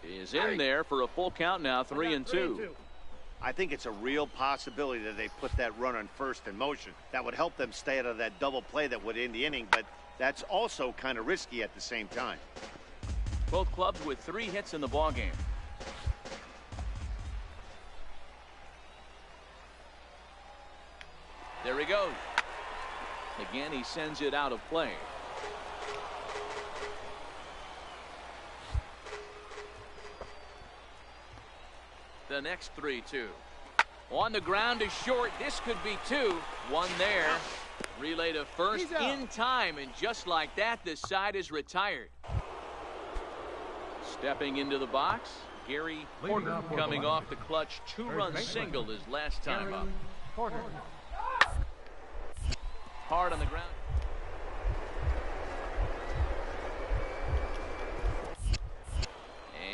is in there for a full count now. 3-2. I think it's a real possibility that they put that run on first in motion. That would help them stay out of that double play that would end the inning, but that's also kind of risky at the same time. Both clubs with 3 hits in the ballgame. There he goes. Again, he sends it out of play. The next 3-2. On the ground is short. This could be 2. 1 there. Relay to first in time, and just like that, the side is retired. Stepping into the box, Gary Porter coming off the clutch 2-run single his last time up. Porter. Hard on the ground.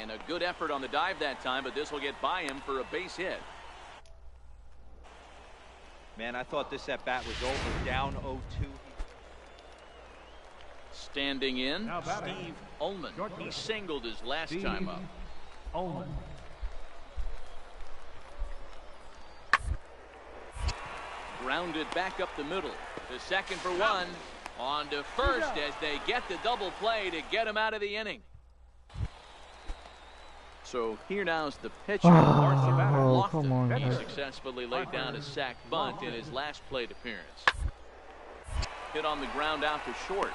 And a good effort on the dive that time, but this will get by him for a base hit. Man, I thought this at-bat was over. Down 0-2. Standing in, Now batting. Steve Ullman. He singled his last time up. Ullman. Grounded back up the middle. The second for 1. On to first as they get the double play to get him out of the inning. So here now's the pitcher, Arthur Oh, come on, Lofton. He guys. successfully laid down a sac bunt in his last plate appearance. Hit on the ground out to short.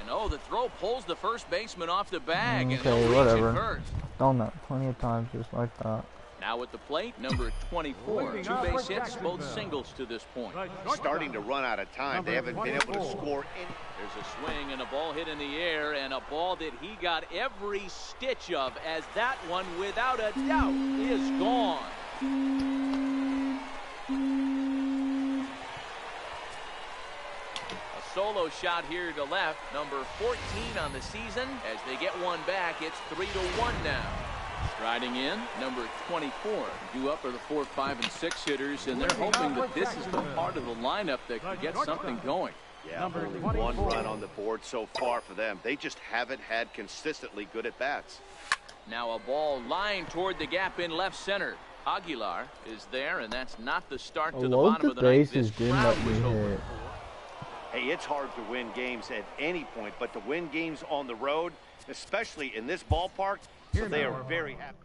And oh, the throw pulls the first baseman off the bag. And he'll Okay, reach whatever. it first. Done that plenty of times just like that. Now at the plate, number 24. 2 base hits, both singles to this point. Starting to run out of time. They haven't been able to score any. There's a swing and a ball hit in the air, and a ball that he got every stitch of, as that one, without a doubt, is gone. A solo shot here to left, number 14 on the season. As they get one back, it's 3-1 now. Striding in, number 24. Due up are the 4, 5, and 6 hitters, and they're hoping that this is the part of the lineup that can get something going. Yeah, only 1 run on the board so far for them. They just haven't had consistently good at-bats. Now a ball lined toward the gap in left center. Aguilar is there, and that's not the start to the Load bottom the of the ninth. bases This didn't crowd let me was over. hit. Hey, it's hard to win games at any point, but to win games on the road, especially in this ballpark, so they are very happy.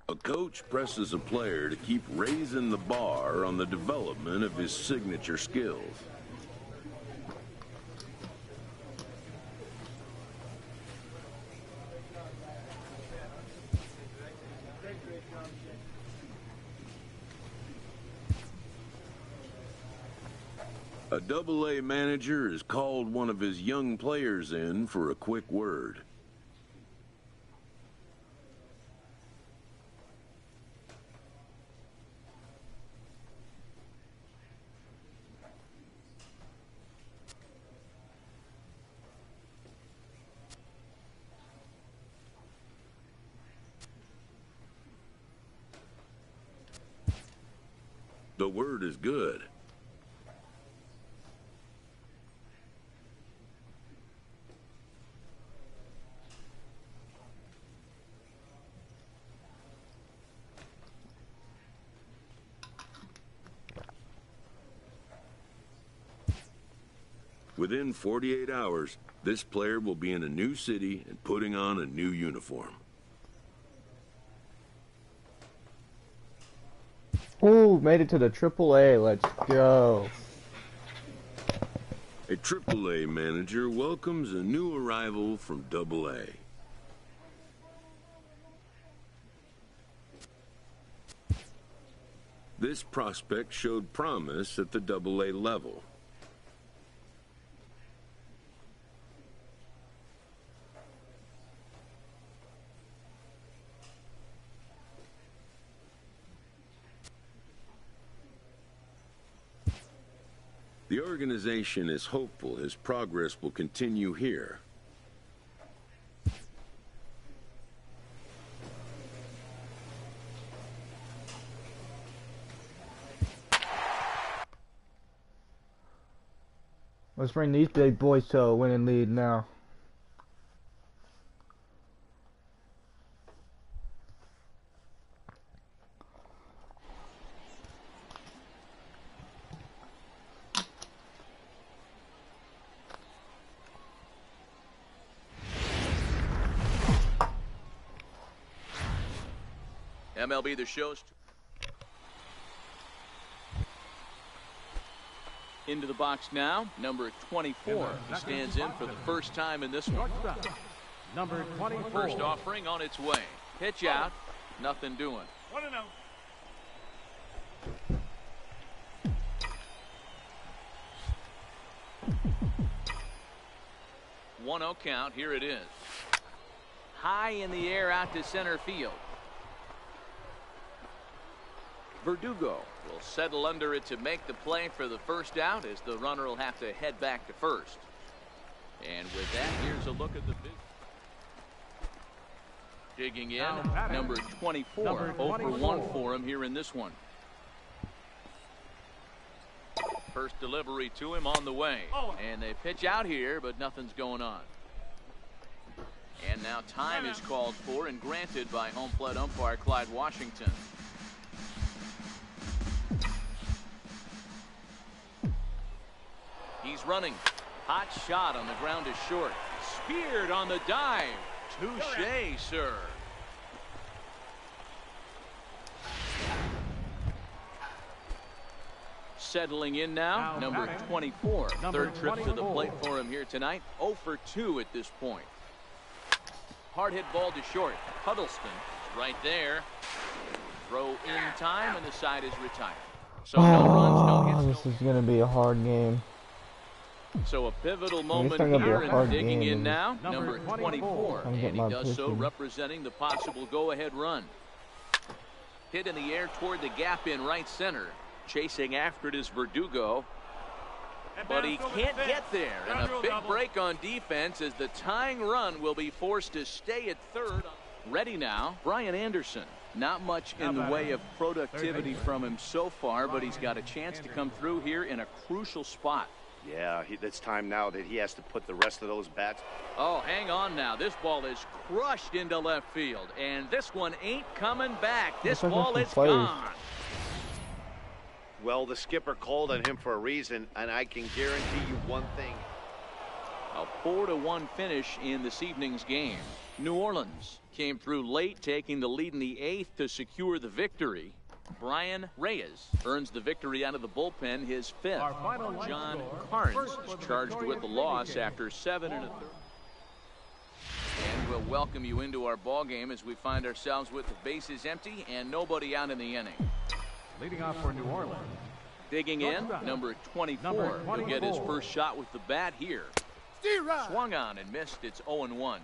A coach presses a player to keep raising the bar on the development of his signature skills. A Double-A manager has called one of his young players in for a quick word. The word is good. Within 48 hours, this player will be in a new city and putting on a new uniform. Ooh, made it to the AAA. Let's go. A AAA manager welcomes a new arrival from AA. This prospect showed promise at the AA level. The organization is hopeful his progress will continue here. Let's bring these big boys to a winning lead now. MLB The Show's into the box now. Number 24. He stands in for the first time in this one. Number 24. First offering on its way. Pitch out. Nothing doing. 1-0 count. Here it is. High in the air out to center field. Verdugo will settle under it to make the play for the first out, as the runner will have to head back to first. And with that, here's a look at the big. Digging in, number 24. 0 for 1 for him here in this one. First delivery to him on the way. And they pitch out here, but nothing's going on. And now time is called for and granted by home plate umpire Clyde Washington. He's running. Hot shot on the ground is short. Speared on the dive. Touche, sir. Settling in now, number 24. Third trip to the plate for him here tonight. 0 for 2 at this point. Hard hit ball to short. Huddleston right there. Throw in time, and the side is retired. So no runs, no hits. This is going to be a hard game. So a pivotal moment here, and digging in now, number 24. And he does so representing the possible go-ahead run. Hit in the air toward the gap in right center. Chasing after it is Verdugo. But he can't get there. And a big break on defense as the tying run will be forced to stay at third. Ready now, Brian Anderson. Not much in the way of productivity from him so far, but he's got a chance to come through here in a crucial spot. Yeah, it's time now that he has to put the rest of those bats. Oh, hang on now. This ball is crushed into left field, and this one ain't coming back. This ball is gone. Well, the skipper called on him for a reason, and I can guarantee you one thing. A 4-1 finish in this evening's game. New Orleans came through late, taking the lead in the 8th to secure the victory. Brian Reyes earns the victory out of the bullpen, his 5th. John Carnes is charged with the loss after 7 1/3. And we'll welcome you into our ball game as we find ourselves with the bases empty and nobody out in the inning. Leading off for New Orleans. Digging in, number 24. He'll get his first shot with the bat here. Swung on and missed. It's 0-1.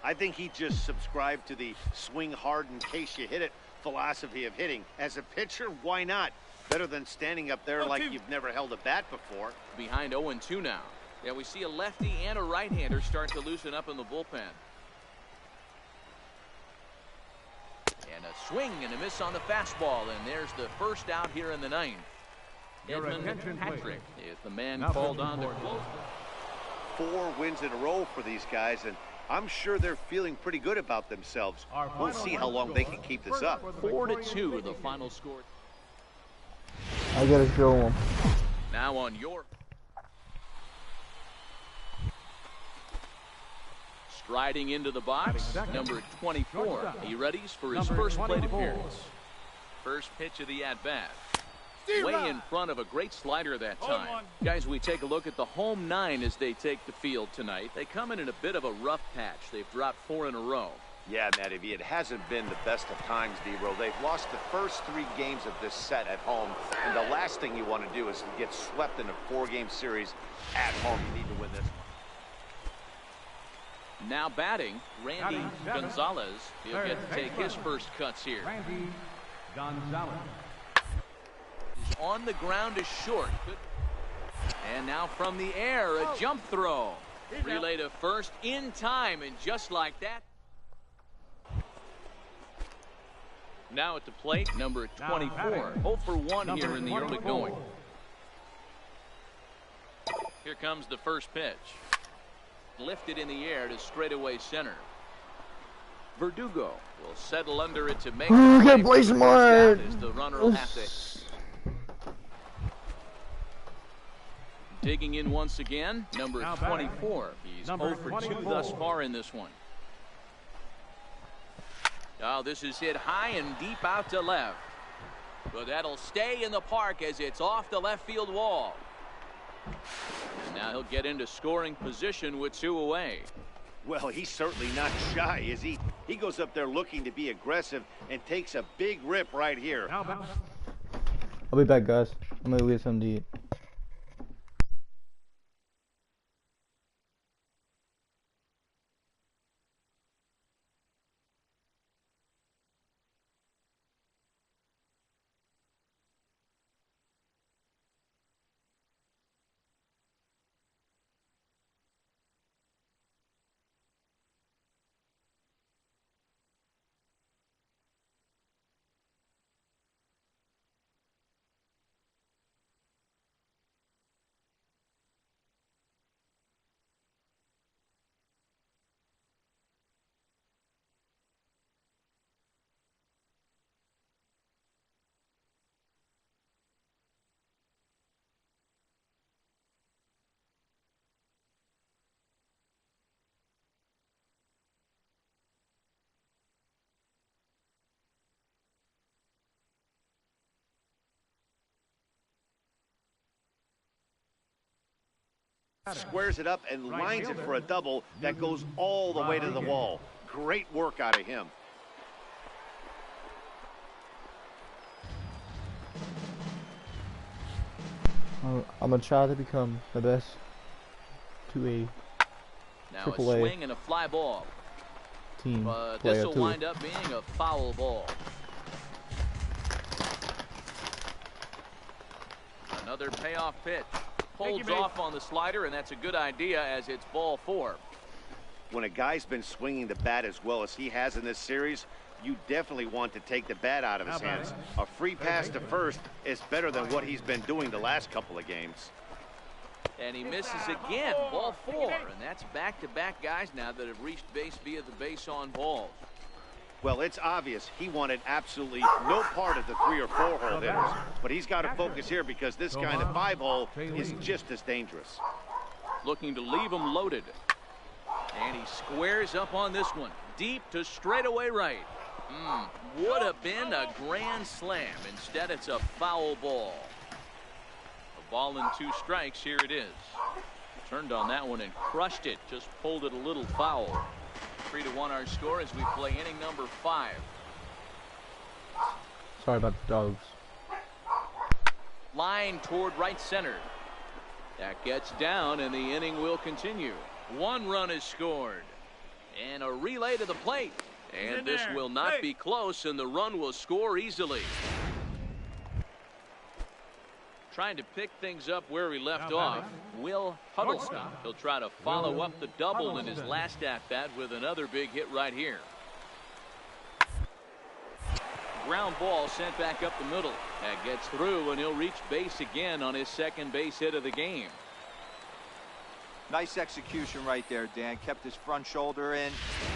I think he just subscribed to the swing hard in case you hit it philosophy of hitting. As a pitcher, why not? Better than standing up there like you've never held a bat before. Behind 0-2 now. Yeah, we see a lefty and a right-hander start to loosen up in the bullpen. And a swing and a miss on the fastball, and there's the first out here in the ninth. Edmund Patrick is the man called on to close. 4 wins in a row for these guys, and I'm sure they're feeling pretty good about themselves. We'll see how long they can keep this up. 4-2 the final score. I gotta show them. Now on your striding into the box, number 24. He readies for his first plate appearance. First pitch of the at-bat. Way in front of a great slider that time. Guys, we take a look at the home 9 as they take the field tonight. They come in a bit of a rough patch. They've dropped 4 in a row. Yeah, Matty, it hasn't been the best of times, D-Row. They've lost the first 3 games of this set at home, and the last thing you want to do is to get swept in a 4-game series at home. You need to win this one. Now batting, Randy Gonzalez. He'll get to take his first cuts here. Randy Gonzalez. On the ground is short. And now from the air, a jump throw. Relay to first in time, and just like that. Now at the plate, number 24. 0 for 1 here in the early going. Here comes the first pitch. Lifted in the air to straightaway center. Verdugo will settle under it to make Ooh, can't play smart. as the runner will have to. Digging in once again, number 24. He's 0 for 2 thus far in this one. Oh, this is hit high and deep out to left. But that'll stay in the park as it's off the left field wall. And now he'll get into scoring position with 2 away. Well, he's certainly not shy, is he? He goes up there looking to be aggressive and takes a big rip right here. I'll be back, guys. I'm gonna get something to eat. Squares it up and lines it for a double that goes all the way to the wall. Great work out of him. I'm gonna try to become the best 2A Now Triple a A swing and a fly ball. team But player this will too. wind up being a foul ball. Another payoff pitch. Holds off on the slider, and that's a good idea as it's ball 4. When a guy's been swinging the bat as well as he has in this series, you definitely want to take the bat out of his hands. A free pass to first is better than what he's been doing the last couple of games. And he misses again, ball 4. And that's back-to-back guys now that have reached base via the base on balls. Well, it's obvious he wanted absolutely no part of the 3 or 4 hole hitters. But he's got to focus here because this guy in the 5 hole is just as dangerous. Looking to leave him loaded. And he squares up on this one. Deep to straightaway right. Would have been a grand slam. Instead, it's a foul ball. A ball and 2 strikes. Here it is. Turned on that one and crushed it. Just pulled it a little foul. 3-1 our score as we play inning number 5. Sorry about the dogs. Line toward right center. That gets down and the inning will continue. 1 run is scored. And a relay to the plate. And this will not be close, and the run will score easily. Trying to pick things up where we left off, Will Huddleston. He'll try to follow up the double in his last at-bat with another big hit right here. Ground ball sent back up the middle. That gets through, and he'll reach base again on his second base hit of the game. Nice execution right there, Dan. Kept his front shoulder in,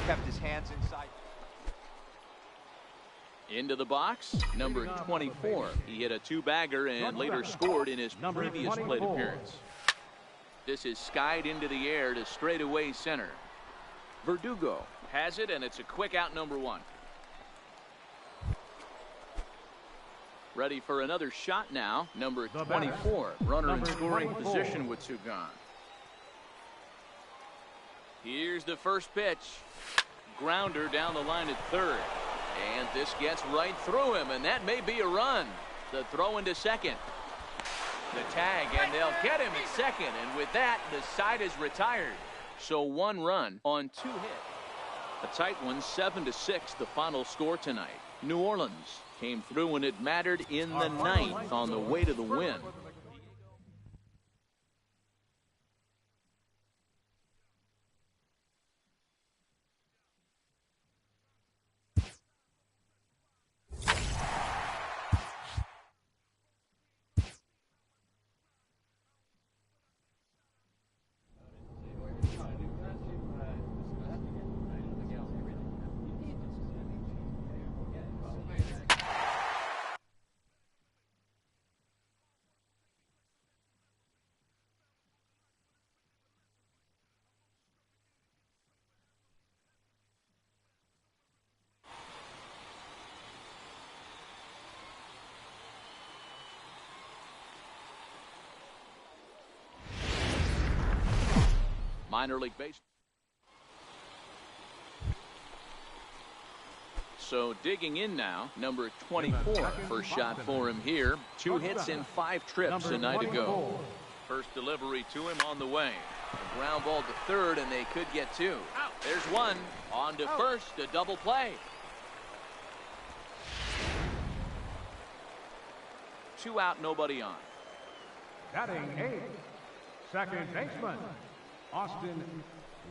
kept his hands inside. Into the box, number 24. He hit a two-bagger and later scored in his previous plate appearance. This is skied into the air to straightaway center. Verdugo has it, and it's a quick out, number 1. Ready for another shot now, number 24. Runner in scoring position with 2 gone. Here's the first pitch. Grounder down the line at third. And this gets right through him, and that may be a run. The throw into second. The tag, and they'll get him at second. And with that, the side is retired. So 1 run on 2 hits. A tight one, 7-6, the final score tonight. New Orleans came through when it mattered in the 9th on the way to the win. Minor league baseball. So digging in now, number 24. First shot for him here. 2 hits in 5 trips a night ago. First delivery to him on the way. A ground ball to third, and they could get 2. There's 1. On to first, a double play. 2 out, nobody on. Batting 8th, second baseman, Austin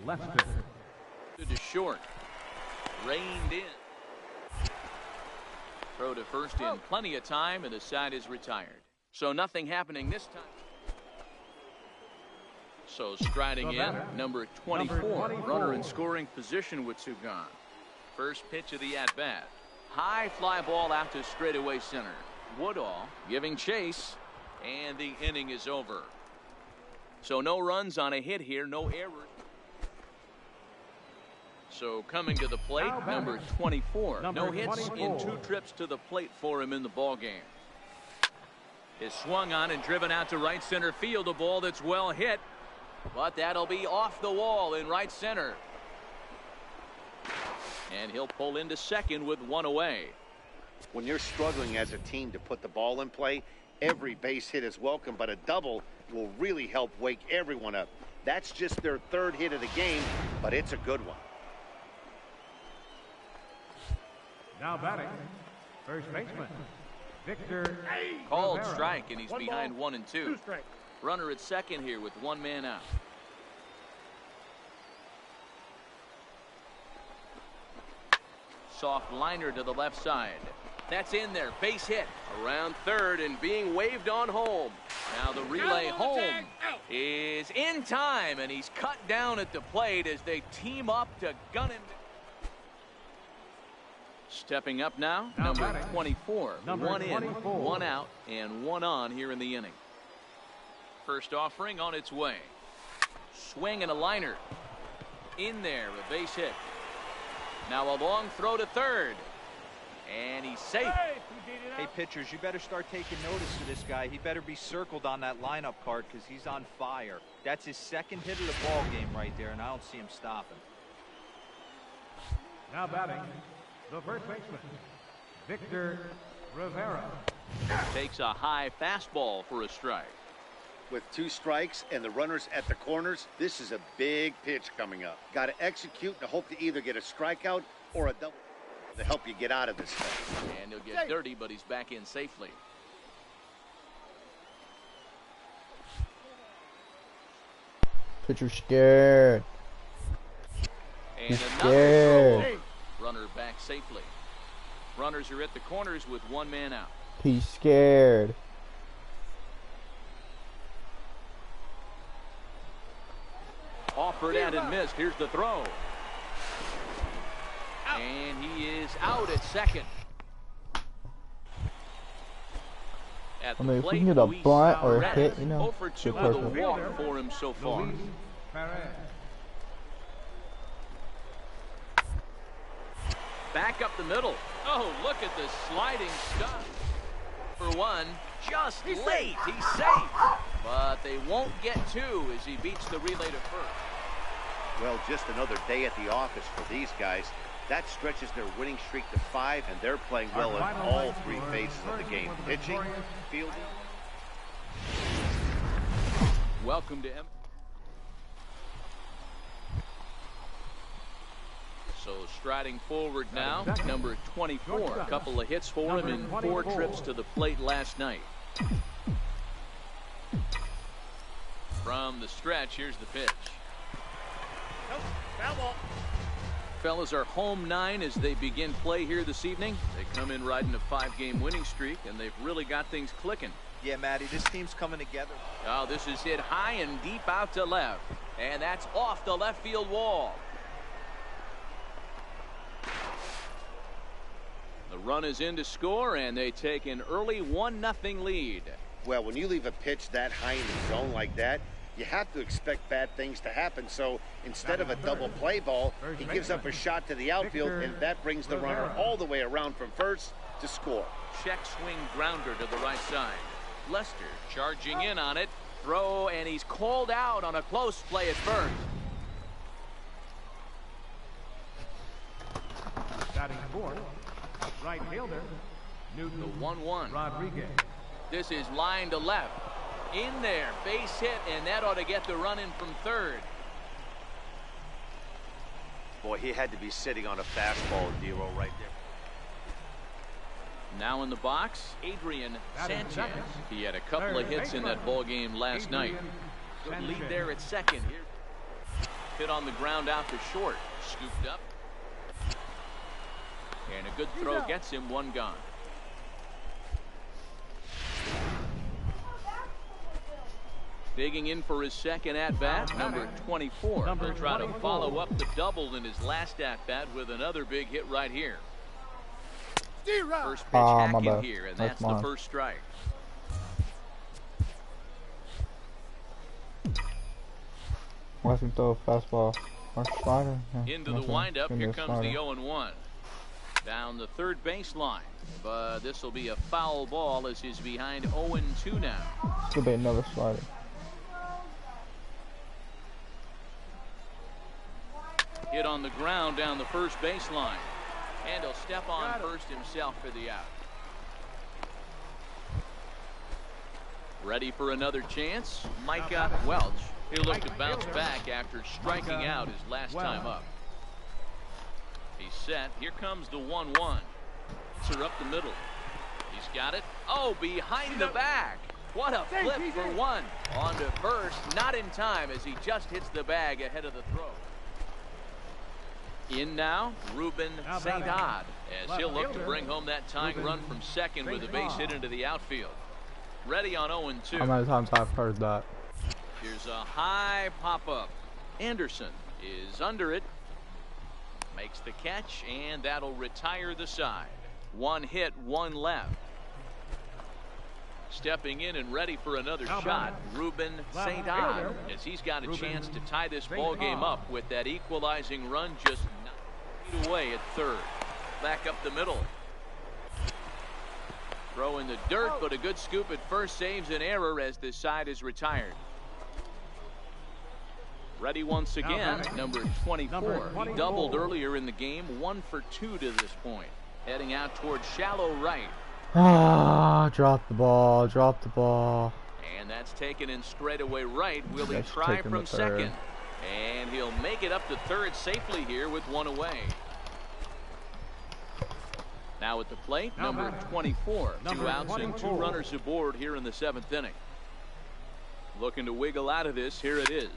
Lester. To short. Reined in. Throw to first in plenty of time, and the side is retired. So nothing happening this time. So striding in, number 24. Runner in scoring position with 2 gone. First pitch of the at-bat. High fly ball out to straightaway center. Woodall giving chase, and the inning is over. So no runs on a hit here, no errors. So coming to the plate, number 24. No hits in 2 trips to the plate for him in the ball game. Is swung on and driven out to right center field. A ball that's well hit, but that'll be off the wall in right center. And he'll pull into second with 1 away. When you're struggling as a team to put the ball in play, every base hit is welcome, but a double will really help wake everyone up. That's just their 3rd hit of the game, but it's a good one. Now batting, first baseman, Victor Called Rivera. strike, and he's behind 1 and 2. Runner at second here with 1 man out. Soft liner to the left side. That's in there. Base hit around third and being waved on home. Now the relay home is in time, and he's cut down at the plate as they team up to gun him. Stepping up now, number 24. 1 in, 1 out, and 1 on here in the inning. First offering on its way. Swing and a liner. In there, a base hit. Now a long throw to third. And he's safe. Hey, pitchers, you better start taking notice of this guy. He better be circled on that lineup card because he's on fire. That's his 2nd hit of the ball game right there, and I don't see him stopping. Now batting, the first baseman, Victor Rivera. Takes a high fastball for a strike. With 2 strikes and the runners at the corners, this is a big pitch coming up. Got to execute and hope to either get a strikeout or a double to help you get out of this thing. And he'll get dirty, but he's back in safely. Pitcher scared. And He's another scared. throw. Runner back safely. Runners are at the corners with one man out. He's scared. Offered out and missed. Here's the throw. And he is out at second. At I mean, if we plate, can get a Luis bunt or a Perez. hit, you know, 0 for 2 good with a perfect. walk for him so far. Luis Perez. Back up the middle. Oh, look at the sliding stuff. For one, just late. He's safe. But they won't get two as he beats the relay to first. Well, just another day at the office for these guys. That stretches their winning streak to 5, and they're playing well in all three phases of the game. Pitching, fielding. Welcome to M. So striding forward now, number 24. A couple of hits for him in 4 trips to the plate last night. From the stretch, here's the pitch. Foul ball. Fellas are home 9 as they begin play here this evening. They come in riding a 5-game winning streak, and they've really got things clicking. Yeah, Matty, this team's coming together. Oh, this is hit high and deep out to left. And that's off the left field wall. The run is in to score, and they take an early 1-0 lead. Well, when you leave a pitch that high in the zone like that, you have to expect bad things to happen. So instead of a double play ball, he gives up a shot to the outfield, and that brings the runner all the way around from first to score. Check swing grounder to the right side. Lester charging in on it. Throw, and he's called out on a close play at first. Batting fourth, right fielder, Newton The 1-1. Rodriguez. This is line to left. In there, base hit, and that ought to get the run in from third. Boy, he had to be sitting on a fastball, Dero, right there. Now in the box, Adrian Sanchez. He had a couple of hits in that ball game last night. Good lead there at second. Here, hit on the ground out to short. Scooped up. And a good throw gets him one gone. Digging in for his second at-bat, number 24. He'll try to follow up the double in his last at-bat with another big hit right here. First pitch hack my in bad. here, and That's that's the mine. first strike. Watch him throw a fastball or slider. Yeah, Into the that's it. windup, Give me here a comes the slider. 0-1. Down the third baseline, but this will be a foul ball as he's behind 0-2 now. Could be another slider. Hit on the ground down the first baseline. And he'll step on first himself for the out. Ready for another chance? Micah Welch. He'll look to bounce back after striking out his last time up. He's set. Here comes the 1-1. It's her up the middle. He's got it. Oh, behind the back. What a flip for one. On to first. Not in time as he just hits the bag ahead of the throw. In now, Ruben Saint-Ad, as he'll look to bring home that tying run from second with a base hit into the outfield. Ready on 0-2. How many times I've heard that? Here's a high pop-up. Anderson is under it. Makes the catch, and that'll retire the side. One hit, one left. Stepping in and ready for another shot, Ruben Saint-Ad, as he's got a chance to tie this ball game up with that equalizing run just 9 feet away at third. Back up the middle. Throw in the dirt, but a good scoop at first saves an error as this side is retired. Ready once again, number 24. He doubled earlier in the game, 1 for 2 to this point. Heading out towards shallow right. Ah, drop the ball, drop the ball. And that's taken in straightaway right. Will he That's try taken from to third. second? And he'll make it up to third safely here with one away. Now at the plate, number 24. 2 outs and 2 runners aboard here in the 7th inning. Looking to wiggle out of this. Here it is.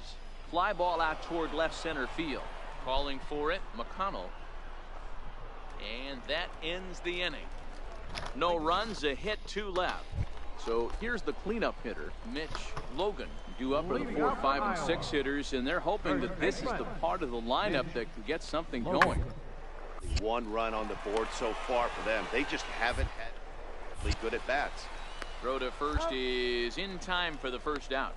Fly ball out toward left center field. Calling for it, McConnell. And that ends the inning. No runs, a hit, 2 left. So here's the cleanup hitter, Mitch Logan, due up for the 4, 5, and 6 hitters, and they're hoping that this is the part of the lineup that can get something going. 1 run on the board so far for them. They just haven't had really good at bats. Throw to first is in time for the first out.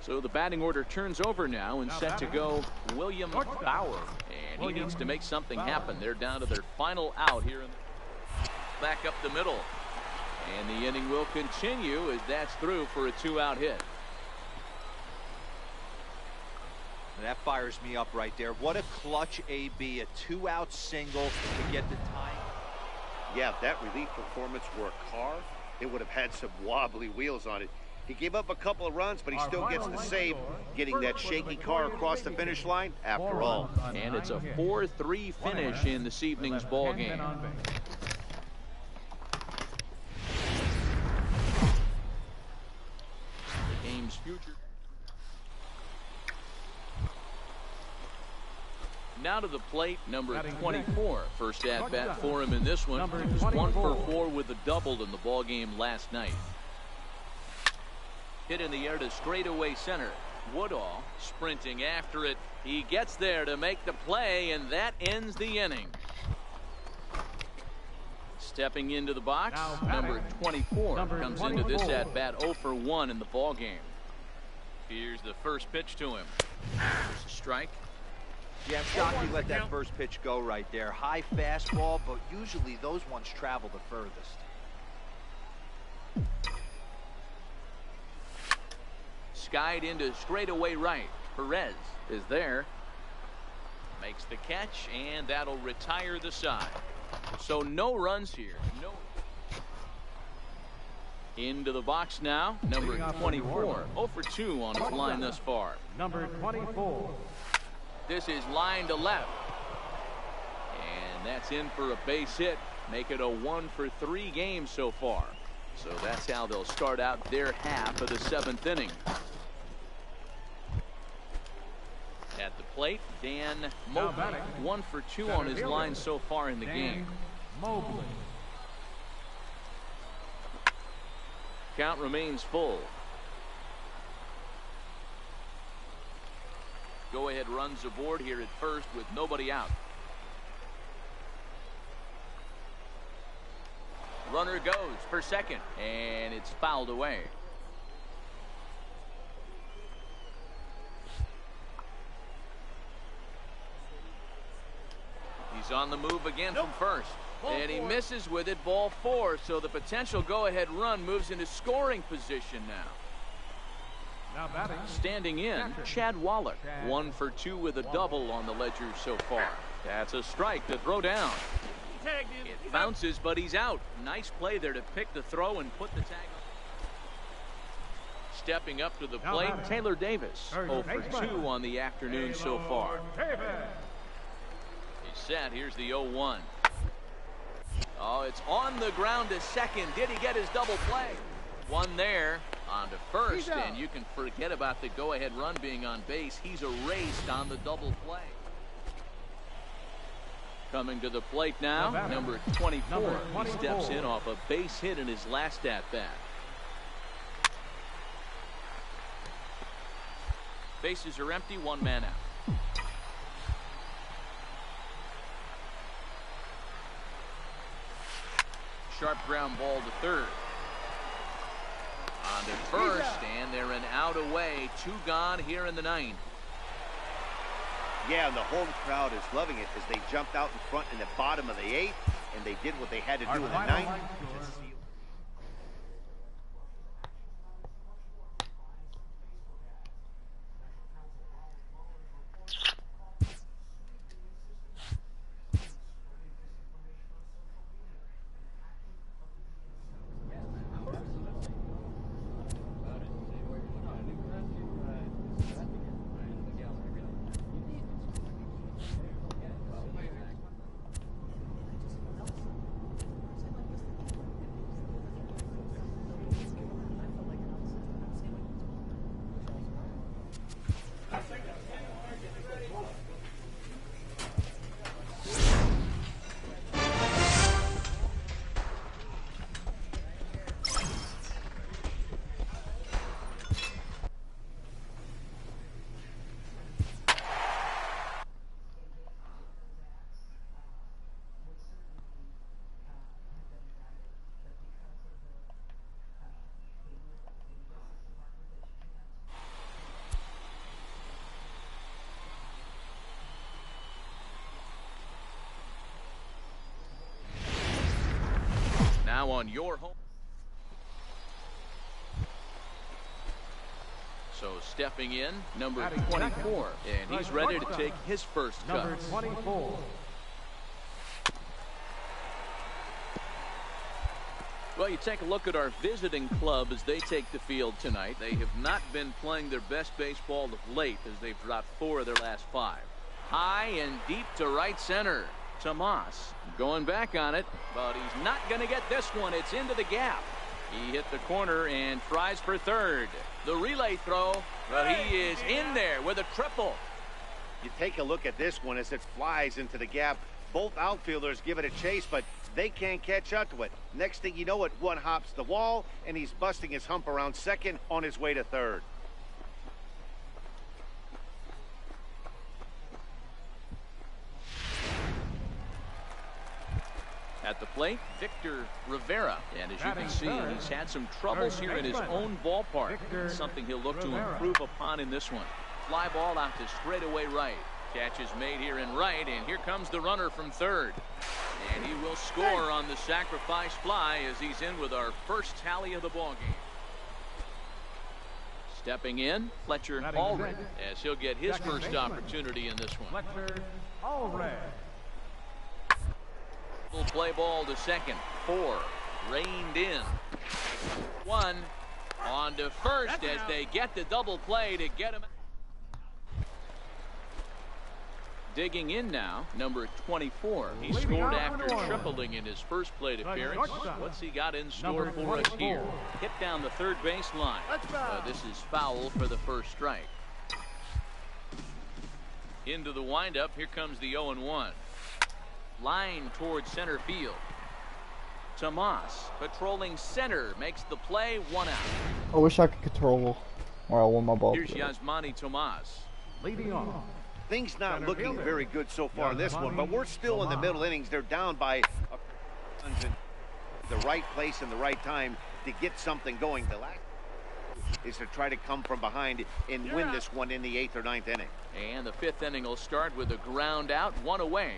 So the batting order turns over now, and set to go William Bauer. And he needs to make something happen. They're down to their final out here. Back up the middle. And the inning will continue as that's through for a 2-out hit. That fires me up right there. What a clutch AB. A 2-out single to get the tie. Yeah, if that relief performance were a car, it would have had some wobbly wheels on it. He gave up a couple of runs, but he still gets the save, getting that shaky car across the finish line after all. And it's a 4-3 finish in this evening's ball game. The game's future. Now to the plate, number 24. First at bat for him in this one. He was 1 for 4 with a double in the ball game last night. Hit in the air to straightaway center. Woodall sprinting after it. He gets there to make the play, and that ends the inning. Stepping into the box, number 24 comes into this at bat 0 for 1 in the ball game. Here's the first pitch to him. There's a strike. Yeah, I'm shocked he let that first pitch go right there. High fastball, but usually those ones travel the furthest. Skied into straightaway right. Perez is there. Makes the catch, and that'll retire the side. So no runs here. No. Into the box now, number 24. 0 for 2 on his line thus far. Number 24. This is line to left. And that's in for a base hit. Make it a 1 for 3 game so far. So that's how they'll start out their half of the 7th inning. At the plate, Dan Mobley. 1 for 2 on his line so far in the game. Mobley. Count remains full. Go-ahead runs aboard here at first with nobody out. Runner goes for second, and it's fouled away. He's on the move again from first. And he misses with it, ball 4. So the potential go-ahead run moves into scoring position now. Standing in, Chad Wallach. 1 for 2 with a double on the ledger so far. That's a strike to throw down. It bounces, but he's out. Nice play there to pick the throw and put the tag on. Stepping up to the plate, Taylor Davis. 0 for 2 on the afternoon so far. He's set. Here's the 0-1. Oh, it's on the ground to second. Did he get his double play? One there on to first, and you can forget about the go-ahead run being on base. He's erased on the double play. Coming to the plate now, number 24. He steps in off a base hit in his last at-bat. Bases are empty, 1 man out. Sharp ground ball to third. On to first, and they're an out away. 2 gone here in the 9th. Yeah, and the home crowd is loving it as they jumped out in front in the bottom of the 8th, and they did what they had to do in the 9th. now on your home. So stepping in, number 24, and he's ready to take his first cut. Number 24. Well, you take a look at our visiting club as they take the field tonight. They have not been playing their best baseball of late as they've dropped 4 of their last 5. High and deep to right center. Tomas going back on it, but he's not going to get this one. It's into the gap. He hit the corner and tries for third. The relay throw, but he is in there with a triple. You take a look at this one as it flies into the gap. Both outfielders give it a chase, but they can't catch up to it. Next thing you know, it one hops the wall, and he's busting his hump around second on his way to third. At the plate, Victor Rivera. And as you can see, he's had some troubles here in his own ballpark. Something he'll look to improve upon in this one. Fly ball out to straightaway right. Catch is made here in right, and here comes the runner from third. And he will score on the sacrifice fly as he's in with our first tally of the ballgame. Stepping in, Fletcher Allred, as he'll get his first opportunity in this one. Fletcher Allred. Will play ball to second. 4 reined in. 1 on to first as they get the double play to get him. Digging in now, number 24. He scored after tripling in his first plate appearance. What's he got in store for us here? Hit down the third base line. This is foul for the first strike. Into the windup. Here comes the 0-1. Line towards center field. Tomas patrolling center makes the play. 1 out. I wish I could control where I want my ball. Here's Yasmani Tomas. Leading off. Things not looking very good so far in this one, but we're still in the middle innings. They're down by the right place and the right time to get something going. The last is to try to come from behind and win this one in the 8th or 9th inning. And the 5th inning will start with a ground out, 1 away.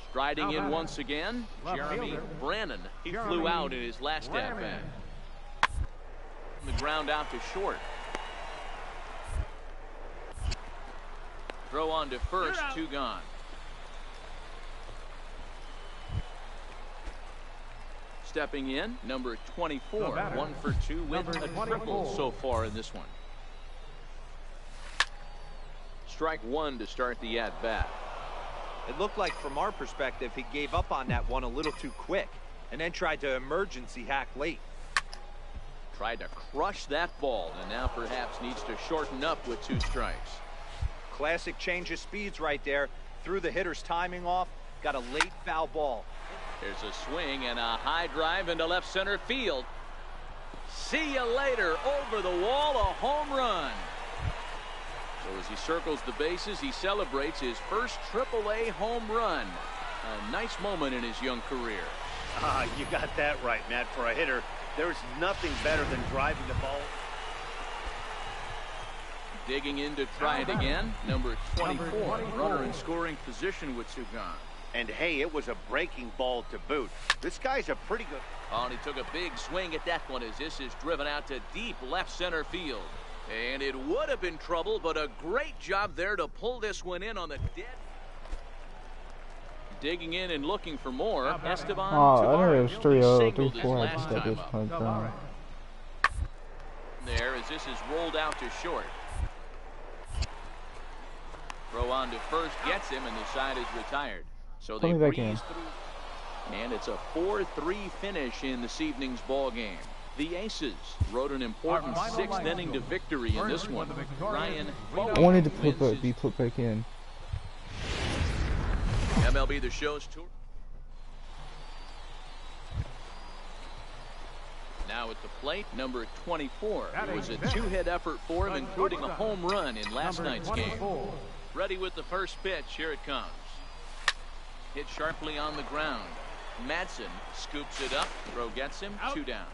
Striding in once again, Jeremy Brannon. He flew out in his last at-bat. The ground out to short. Throw on to first, 2 gone. Stepping in, number 24, 1 for 2 with a triple so far in this one. Strike 1 to start the at-bat. It looked like, from our perspective, he gave up on that one a little too quick and then tried to emergency hack late. Tried to crush that ball and now perhaps needs to shorten up with 2 strikes. Classic change of speeds right there. Threw the hitter's timing off. Got a late foul ball. There's a swing and a high drive into left center field. See you later. Over the wall, a home run. So as he circles the bases, he celebrates his first AAA home run. A nice moment in his young career. You got that right, Matt. For a hitter, there's nothing better than driving the ball. Digging in to try it again, number 24. Runner in scoring position with 2 gone. And hey, it was a breaking ball to boot. This guy's a pretty good... Oh, and he took a big swing at that one as this is driven out to deep left center field. And it would have been trouble, but a great job there to pull this one in on the dead. Digging in and looking for more. Esteban I Tavares know it was 3-0, singled his 3-4 last at this time up. point. There as this is rolled out to short. Throw on to first gets him, and the side is retired. So they breeze through, and it's a 4-3 finish in this evening's ball game. The Aces wrote an important 6th inning to victory in this one. Ryan I wanted to be put back in. MLB The Show's tour. Now at the plate, number 24. It was a 2-hit effort for him, including a home run in last night's game. Ready with the first pitch. Here it comes. Hit sharply on the ground. Madsen scoops it up. Throw gets him. 2 down.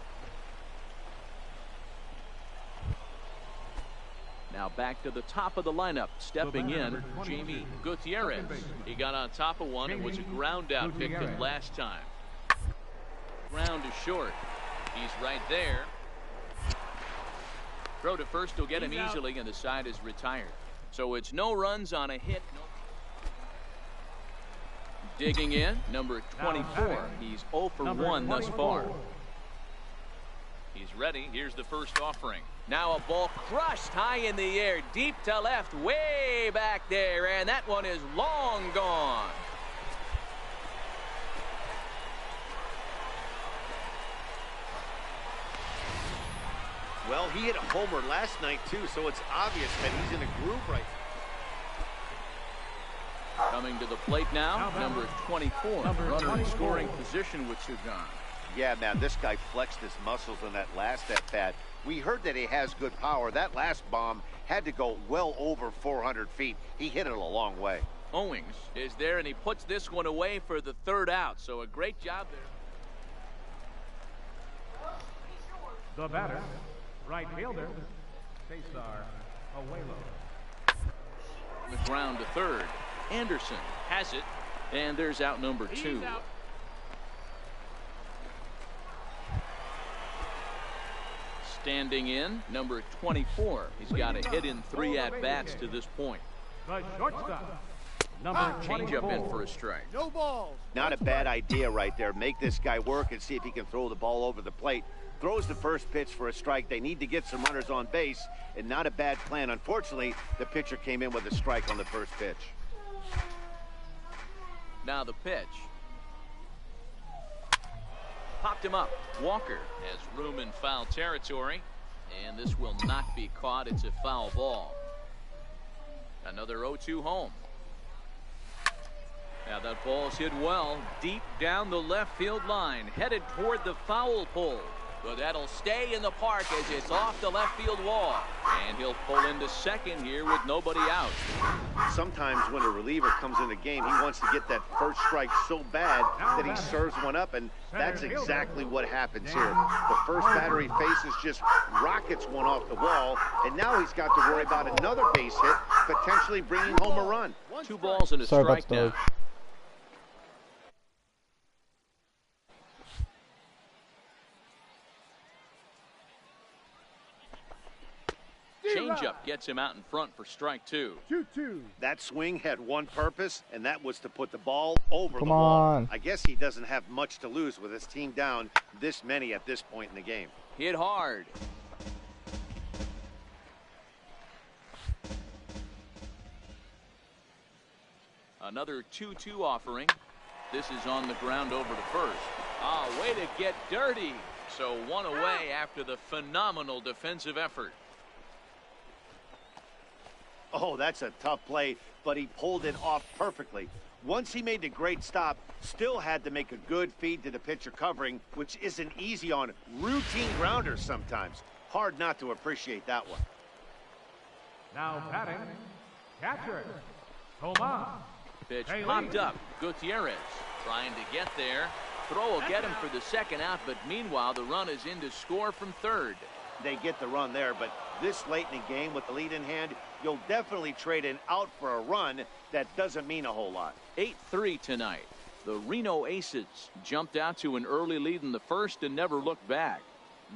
Now back to the top of the lineup. Stepping in, Jamie Gutierrez. He got on top of one and was a ground out victim last time. Ground is short. He's right there. Throw to first will get him easily, and the side is retired. So it's no runs on a hit. Digging in, number 24. He's 0 for 1 thus far. He's ready. Here's the first offering. Now a ball crushed high in the air, deep to left, way back there, and that one is long gone. Well, he hit a homer last night, too, so it's obvious that he's in a groove right now. Coming to the plate now, number 24. Runner in scoring position with Sugan. Yeah, man, this guy flexed his muscles on that last at-bat. We heard that he has good power. That last bomb had to go well over 400 feet. He hit it a long way. Owings is there, and he puts this one away for the third out. So a great job there. The batter, right fielder, Cesar Abuelo. The ground to third. Anderson has it, and there's out number 2. Standing in, number 24. He's got a hit in 3 at-bats to this point. The shortstop, number 24. Changeup in for a strike. No balls. Not a bad idea right there. Make this guy work and see if he can throw the ball over the plate. Throws the first pitch for a strike. They need to get some runners on base, and not a bad plan. Unfortunately, the pitcher came in with a strike on the first pitch. Now the pitch. Popped him up. Walker has room in foul territory, and this will not be caught. It's a foul ball. Another 0-2 home. Now that ball's hit well, deep down the left field line, headed toward the foul pole. But that'll stay in the park as it's off the left field wall. And he'll pull into second here with nobody out. Sometimes when a reliever comes in the game, he wants to get that first strike so bad that he serves one up, and that's exactly what happens here. The first batter he faces just rockets one off the wall, and now he's got to worry about another base hit, potentially bringing home a run. 2 balls and a strike now. Changeup gets him out in front for strike 2. 2-2. That swing had one purpose, and that was to put the ball over the wall. I guess he doesn't have much to lose with his team down this many at this point in the game. Hit hard. Another 2-2 offering. This is on the ground over to first. Way to get dirty. So 1 away after the phenomenal defensive effort. Oh, that's a tough play, but he pulled it off perfectly. Once he made the great stop, still had to make a good feed to the pitcher covering, which isn't easy on routine grounders sometimes. Hard not to appreciate that one. Now batting, catcher, Tomas. Pitch popped up. Gutierrez trying to get there. Throw will get him for the second out, but meanwhile the run is in to score from third. They get the run there, but this late in the game with the lead in hand, you'll definitely trade an out for a run. That doesn't mean a whole lot. 8-3 tonight. The Reno Aces jumped out to an early lead in the first and never looked back.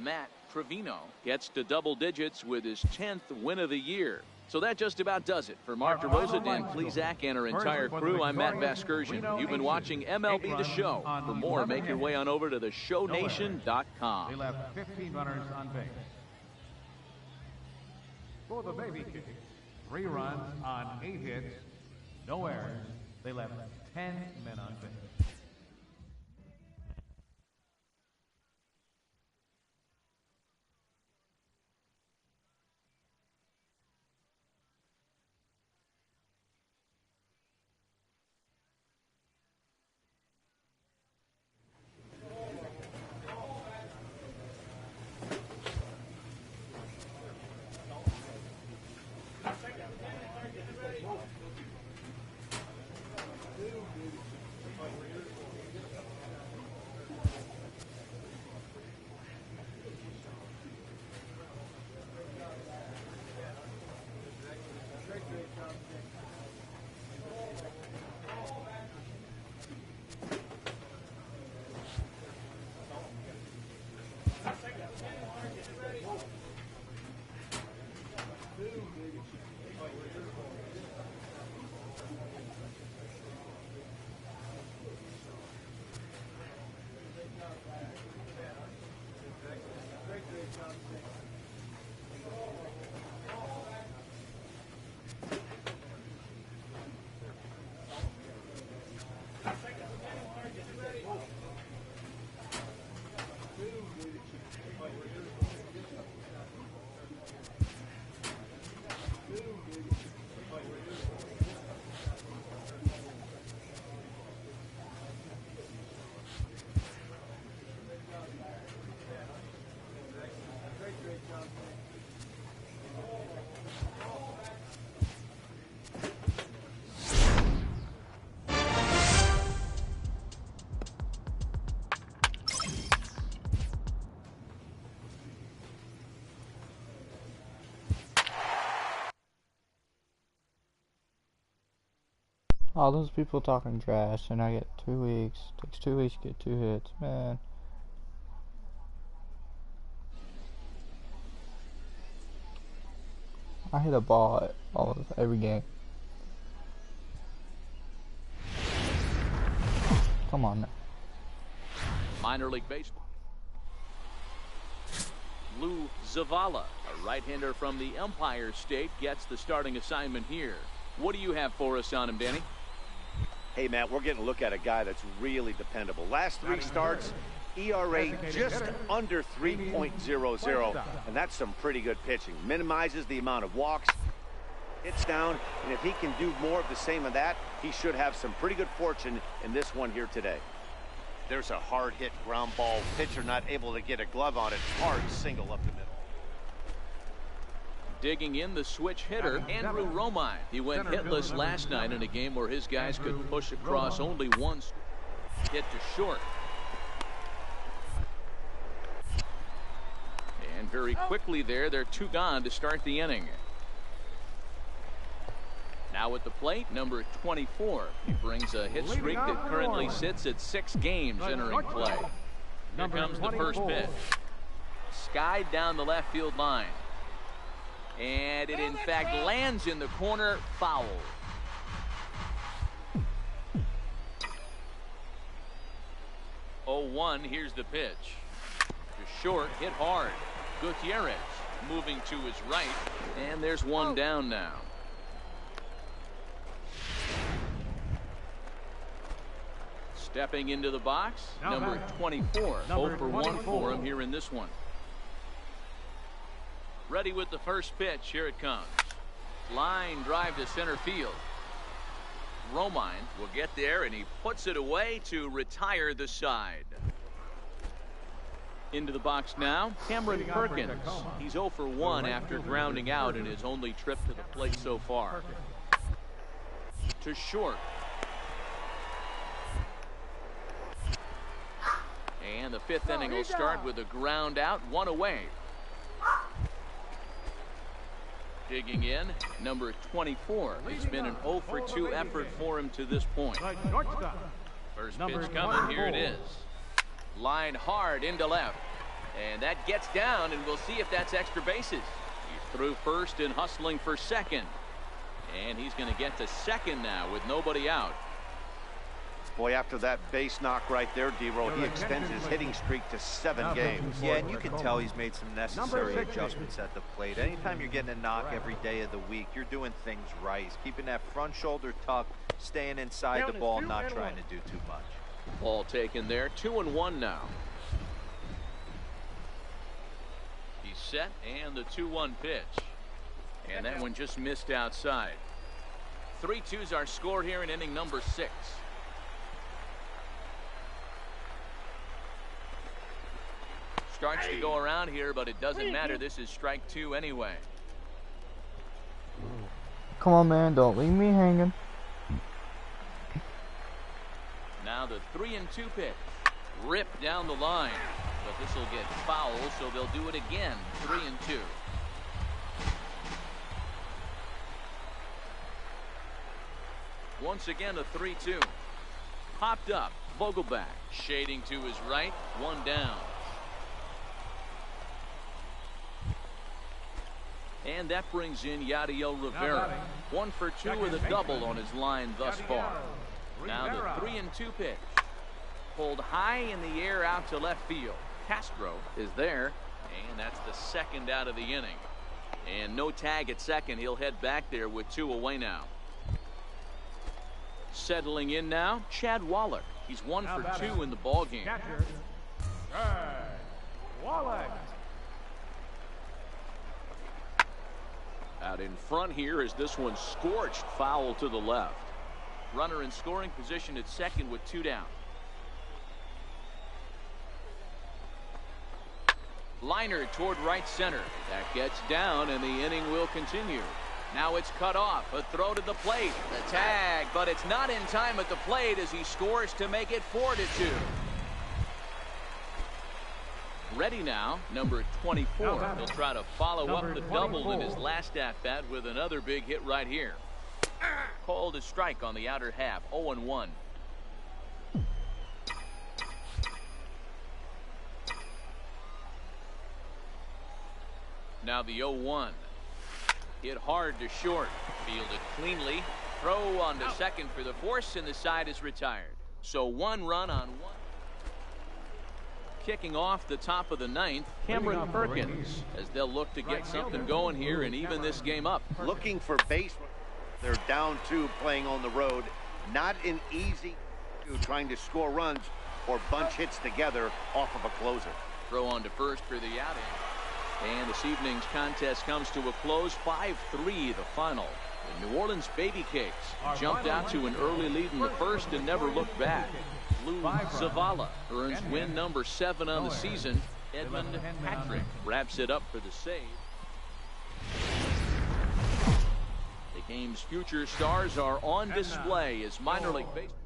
Matt Trevino gets to double digits with his 10th win of the year. So that just about does it. For Mark DeRosa, Dan Plesac, and our entire crew, I'm Matt Vasgersian. You've been watching MLB The Show. For more, make your way on over to theshownation.com. They left 15 runners on base. For the Baby Kings, 3 runs on 8 hits, no errors. They left 10 men on base. All those people talking trash, and I get 2 weeks. Takes 2 weeks to get 2 hits, man. I hit a ball every game. Come on now. Minor League Baseball. Lou Zavala, a right-hander from the Empire State, gets the starting assignment here. What do you have for us on him, Danny? Hey, Matt, we're getting a look at a guy that's really dependable. Last 3 starts, ERA just under 3.00, and that's some pretty good pitching. Minimizes the amount of walks, hits down, and if he can do more of the same of that, he should have some pretty good fortune in this one here today. There's a hard hit ground ball. Pitcher not able to get a glove on it. Hard single up the middle. Digging in, the switch hitter, Andrew Romine. He went hitless last night in a game where his guys could push across only once. Hit to short. And very quickly there, they're 2 gone to start the inning. Now at the plate, number 24. He brings a hit streak that currently sits at 6 games entering play. Here comes the first pitch. Skied down the left field line. And it in fact lands in the corner, foul. Oh, 1, here's the pitch. To short, hit hard. Gutierrez moving to his right, and there's 1 down now. Stepping into the box, number 24. 0 for 1 for him here in this one. Ready with the first pitch. Here it comes. Line drive to center field. Romine will get there, and he puts it away to retire the side. Into the box now, Cameron Perkins. He's 0 for 1 after grounding out in his only trip to the plate so far. To short. And the 5th inning will start with a ground out, 1 away. Digging in, number 24. It's been an 0 for 2 effort for him to this point. First pitch coming, here it is. Line hard into left. And that gets down, and we'll see if that's extra bases. He's through first and hustling for second. And he's going to get to second now with nobody out. Boy, after that base knock right there, D-Roll, he extends his hitting streak to 7 games. Yeah, and you can tell he's made some necessary adjustments at the plate. Anytime you're getting a knock every day of the week, you're doing things right. He's keeping that front shoulder tucked, staying inside the ball, not trying to do too much. Ball taken there, 2-1 now. He's set, and the 2-1 pitch. And that one just missed outside. 3-2's our score here in inning number 6. Starts to go around here, but it doesn't matter. This is strike 2 anyway. Come on, man. Don't leave me hanging. Now the 3-2 pitch. Ripped down the line. But this will get foul, so they'll do it again. 3-2. Once again, a 3-2. Popped up. Vogelback shading to his right. 1 down. And that brings in Yadiel Rivera. 1 for 2 with a double on his line thus far. Now the 3-2 pitch. Pulled high in the air out to left field. Castro is there, and that's the second out of the inning. And no tag at second. He'll head back there with 2 away now. Settling in now, Chad Wallach. He's 1 for 2 in the ball game. Catcher, Chad Wallach. Out in front here is this one scorched foul to the left. Runner in scoring position at second with 2 down. Liner toward right center. That gets down, and the inning will continue. Now it's cut off. A throw to the plate. The tag, but it's not in time at the plate as he scores to make it 4-2. Ready now, number 24. He'll try to follow up the double in his last at-bat with another big hit right here. Called a strike on the outer half. 0-1. Now the 0-1. Hit hard to short. Fielded cleanly. Throw on to second for the force, and the side is retired. So 1 run on 1. Kicking off the top of the 9th, Cameron Perkins, as they'll look to get something going here and even this game up. Looking for base. They're down 2 playing on the road. Not an easy trying to score runs or bunch hits together off of a closer. Throw on to first for the outing. And this evening's contest comes to a close. 5-3 the final. The New Orleans Baby Cakes jumped out to an early lead in the first and never looked back. Lou Zavala earns win number 7 on the season. Edmund Patrick wraps it up for the save. The game's future stars are on display as minor league baseball.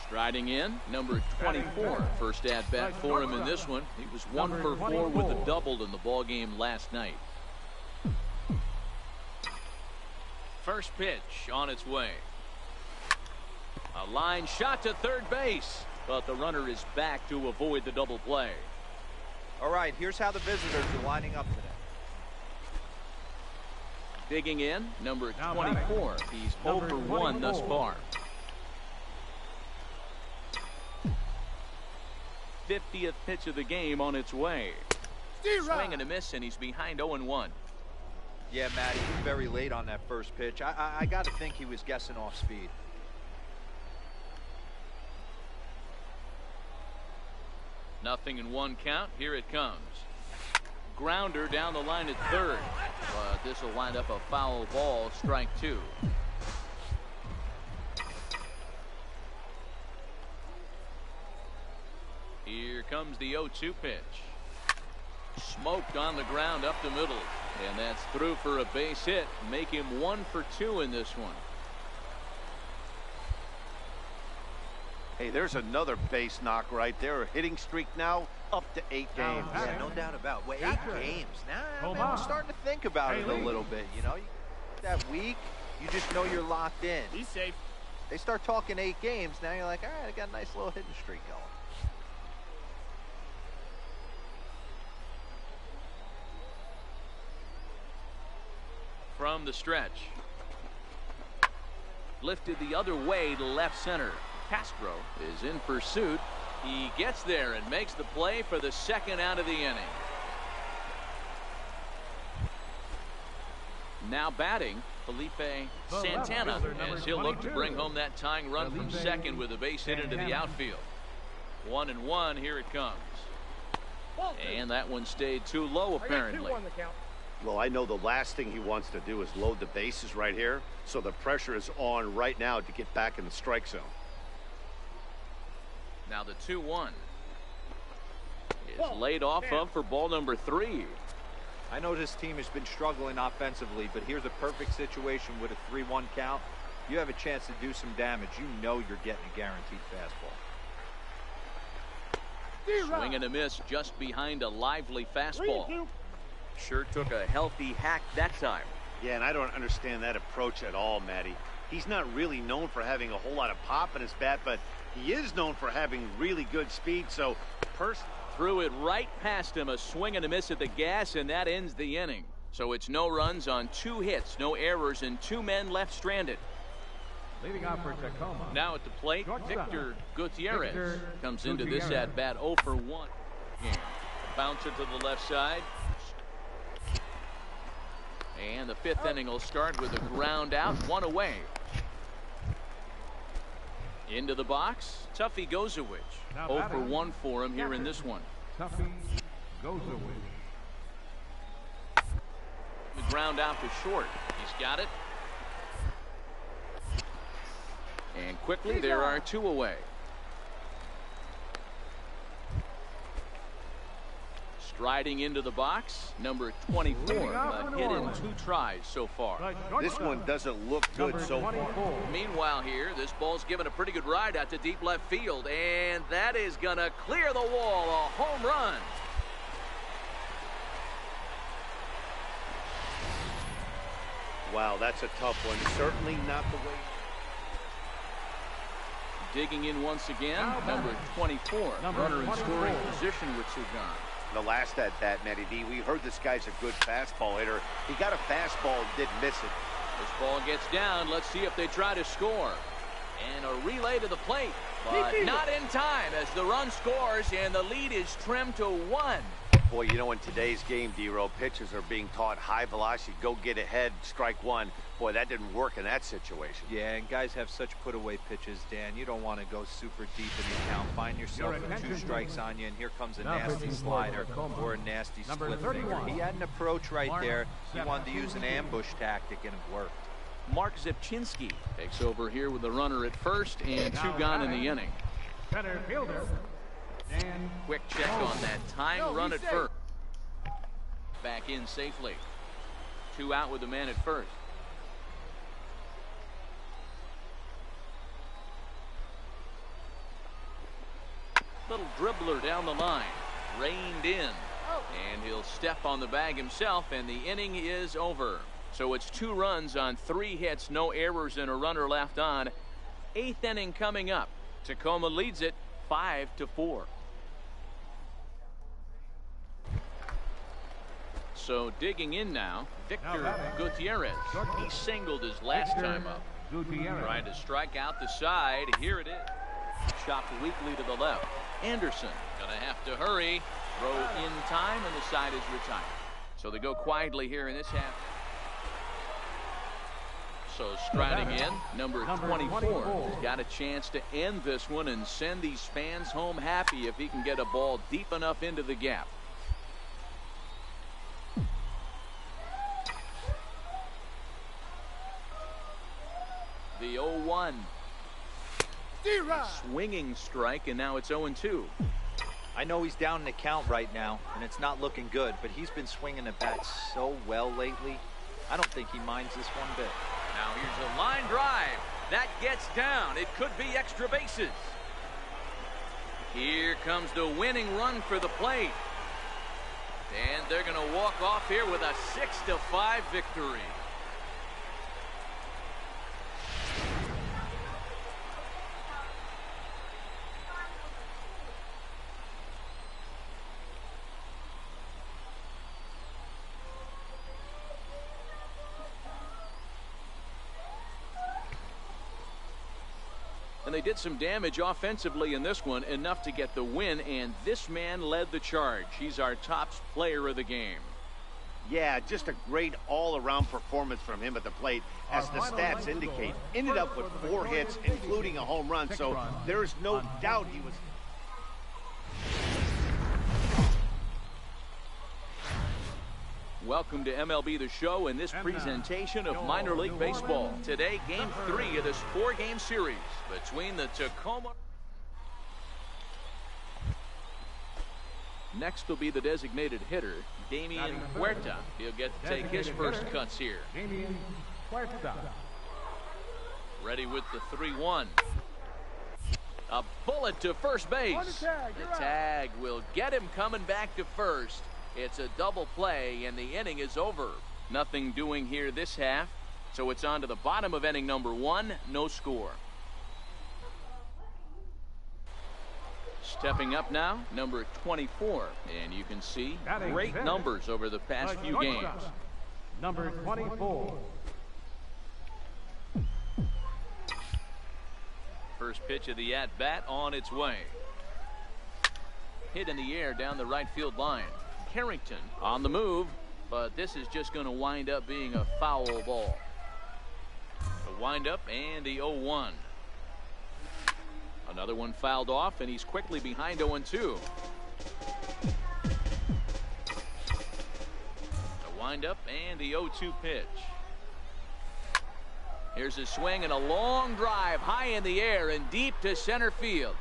Striding in, number 24. First at bat for him in this one. He was 1 for 4 with a double in the ball game last night. First pitch on its way. A line shot to third base, but the runner is back to avoid the double play. All right, here's how the visitors are lining up today. Digging in, number 24. He's 0 for 1 thus far. 50th pitch of the game on its way. Swing and a miss, and he's behind 0-1. Yeah, Matty, he's very late on that first pitch. I got to think he was guessing off speed. Nothing in 1 count. Here it comes. Grounder down the line at third. But this will wind up a foul ball. Strike 2. Here comes the 0-2 pitch. Smoked on the ground up the middle. And that's through for a base hit. Make him 1 for 2 in this one. Hey, there's another base knock right there. A hitting streak now up to 8 games. Yeah, no doubt about it. Well, 8 games. Now, man, I'm starting to think about it a little bit. You know, that week, you just know you're locked in. Be safe. They start talking 8 games. Now you're like, all right, I got a nice little hitting streak going. From the stretch. Lifted the other way to left center. Castro is in pursuit. He gets there and makes the play for the second out of the inning. Now batting, Felipe Santana, as he'll look to bring home that tying run from second with a base hit into the outfield. 1-1, here it comes. And that one stayed too low apparently. Well, I know the last thing he wants to do is load the bases right here, so the pressure is on right now to get back in the strike zone. Now the 2-1 is laid off of for ball number 3. I know this team has been struggling offensively, but here's a perfect situation with a 3-1 count. You have a chance to do some damage. You know you're getting a guaranteed fastball. Swing and a miss just behind a lively fastball. Sure took a healthy hack that time. Yeah, and I don't understand that approach at all, Matty. He's not really known for having a whole lot of pop in his bat, but he is known for having really good speed. So, Threw it right past him, a swing and a miss at the gas, and that ends the inning. So it's no runs on 2 hits, no errors, and 2 men left stranded. Leading off for Tacoma. Now at the plate, Victor Gutierrez comes into this at-bat 0 for 1. Bouncer to the left side. And the 5th inning will start with a ground out, 1 away. Into the box, Tuffy Gozowicz. 0 for 1 for him here in this one. Tuffy Gozowicz. The ground out to short. He's got it. And quickly there are 2 away. Striding into the box, number 24, a hit in 2 tries so far. This one doesn't look good so far. Meanwhile here, this ball's given a pretty good ride out to deep left field, and that is going to clear the wall, a home run. Wow, that's a tough one. Certainly not the way. Digging in once again, number 24, runner in scoring position with Sugan. The last at-bat, Matty D, we heard this guy's a good fastball hitter. He got a fastball and didn't miss it. This ball gets down. Let's see if they try to score. And a relay to the plate, but not in time as the run scores and the lead is trimmed to 1. Boy, you know, in today's game, D-Row, pitchers are being taught high velocity, go get ahead, strike 1. Boy, that didn't work in that situation. Yeah, and guys have such put-away pitches, Dan. You don't want to go super deep in the count. Find yourself with 2 strikes on you, and here comes a nasty slider or a nasty split finger. He had an approach right there. He wanted to use an ambush tactic, and it worked. Mark Zepchinski takes over here with the runner at first and 2 gone in the inning. Center fielder. And quick check on that tying run at first. Back in safely. 2 out with the man at first. Little dribbler down the line. Reined in. And he'll step on the bag himself, and the inning is over. So it's 2 runs on 3 hits, no errors, and a runner left on. 8th inning coming up. Tacoma leads it 5-4. So digging in now, Victor Gutierrez. He singled his last time up. Trying to strike out the side. Here it is. Chopped weakly to the left. Anderson gonna have to hurry. Throw in time, and the side is retired. So they go quietly here in this half. So striding in, number 24. He's got a chance to end this one and send these fans home happy if he can get a ball deep enough into the gap. The 0-1. Swinging strike, and now it's 0-2. I know he's down in the count right now, and it's not looking good, but he's been swinging the bat so well lately. I don't think he minds this one bit. Now here's a line drive. That gets down. It could be extra bases. Here comes the winning run for the plate. And they're going to walk off here with a 6-5 victory. And they did some damage offensively in this one, enough to get the win, and this man led the charge. He's our top player of the game. Yeah, just a great all-around performance from him at the plate, as the stats indicate. Ended up with 4 hits, including a home run, so there is no doubt he was... Welcome to MLB The Show and this presentation of minor league baseball. Today, game 3 of this 4-game series between the Tacoma. Next will be the designated hitter, Damian Huerta. He'll get to take his first cuts here. Damian Huerta. Ready with the 3-1. A bullet to first base. The tag will get him coming back to first. It's a double play, and the inning is over. Nothing doing here this half, so it's on to the bottom of inning number 1, no score. Stepping up now, number 24. And you can see great numbers over the past few games. Number 24. First pitch of the at-bat on its way. Hit in the air down the right field line. Carrington on the move, but this is just going to wind up being a foul ball. The windup and the 0-1. Another one fouled off, and he's quickly behind 0-2. The windup and the 0-2 pitch. Here's a swing and a long drive high in the air and deep to center field.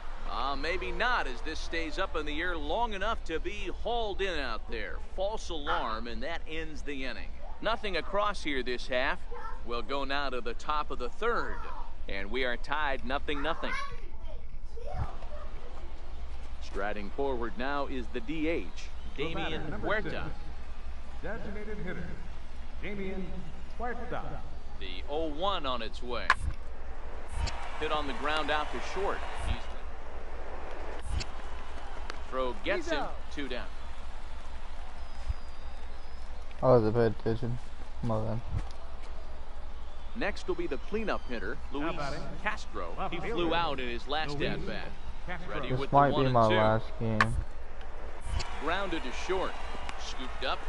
Maybe not, as this stays up in the air long enough to be hauled in out there. False alarm, and that ends the inning. Nothing across here this half. We'll go now to the top of the third, and we are tied 0-0. Striding forward now is the DH, Damian Huerta. Designated hitter, Damian Huerta. The 0-1 on its way. Hit on the ground out to short. Throw gets him, 2 down. I wasn't paying attention. My bad. Next will be the cleanup hitter, Luis Castro. He flew out in his last at-bat. Ready This with might the 1 be and my 2. last game. Grounded to short. Scooped up.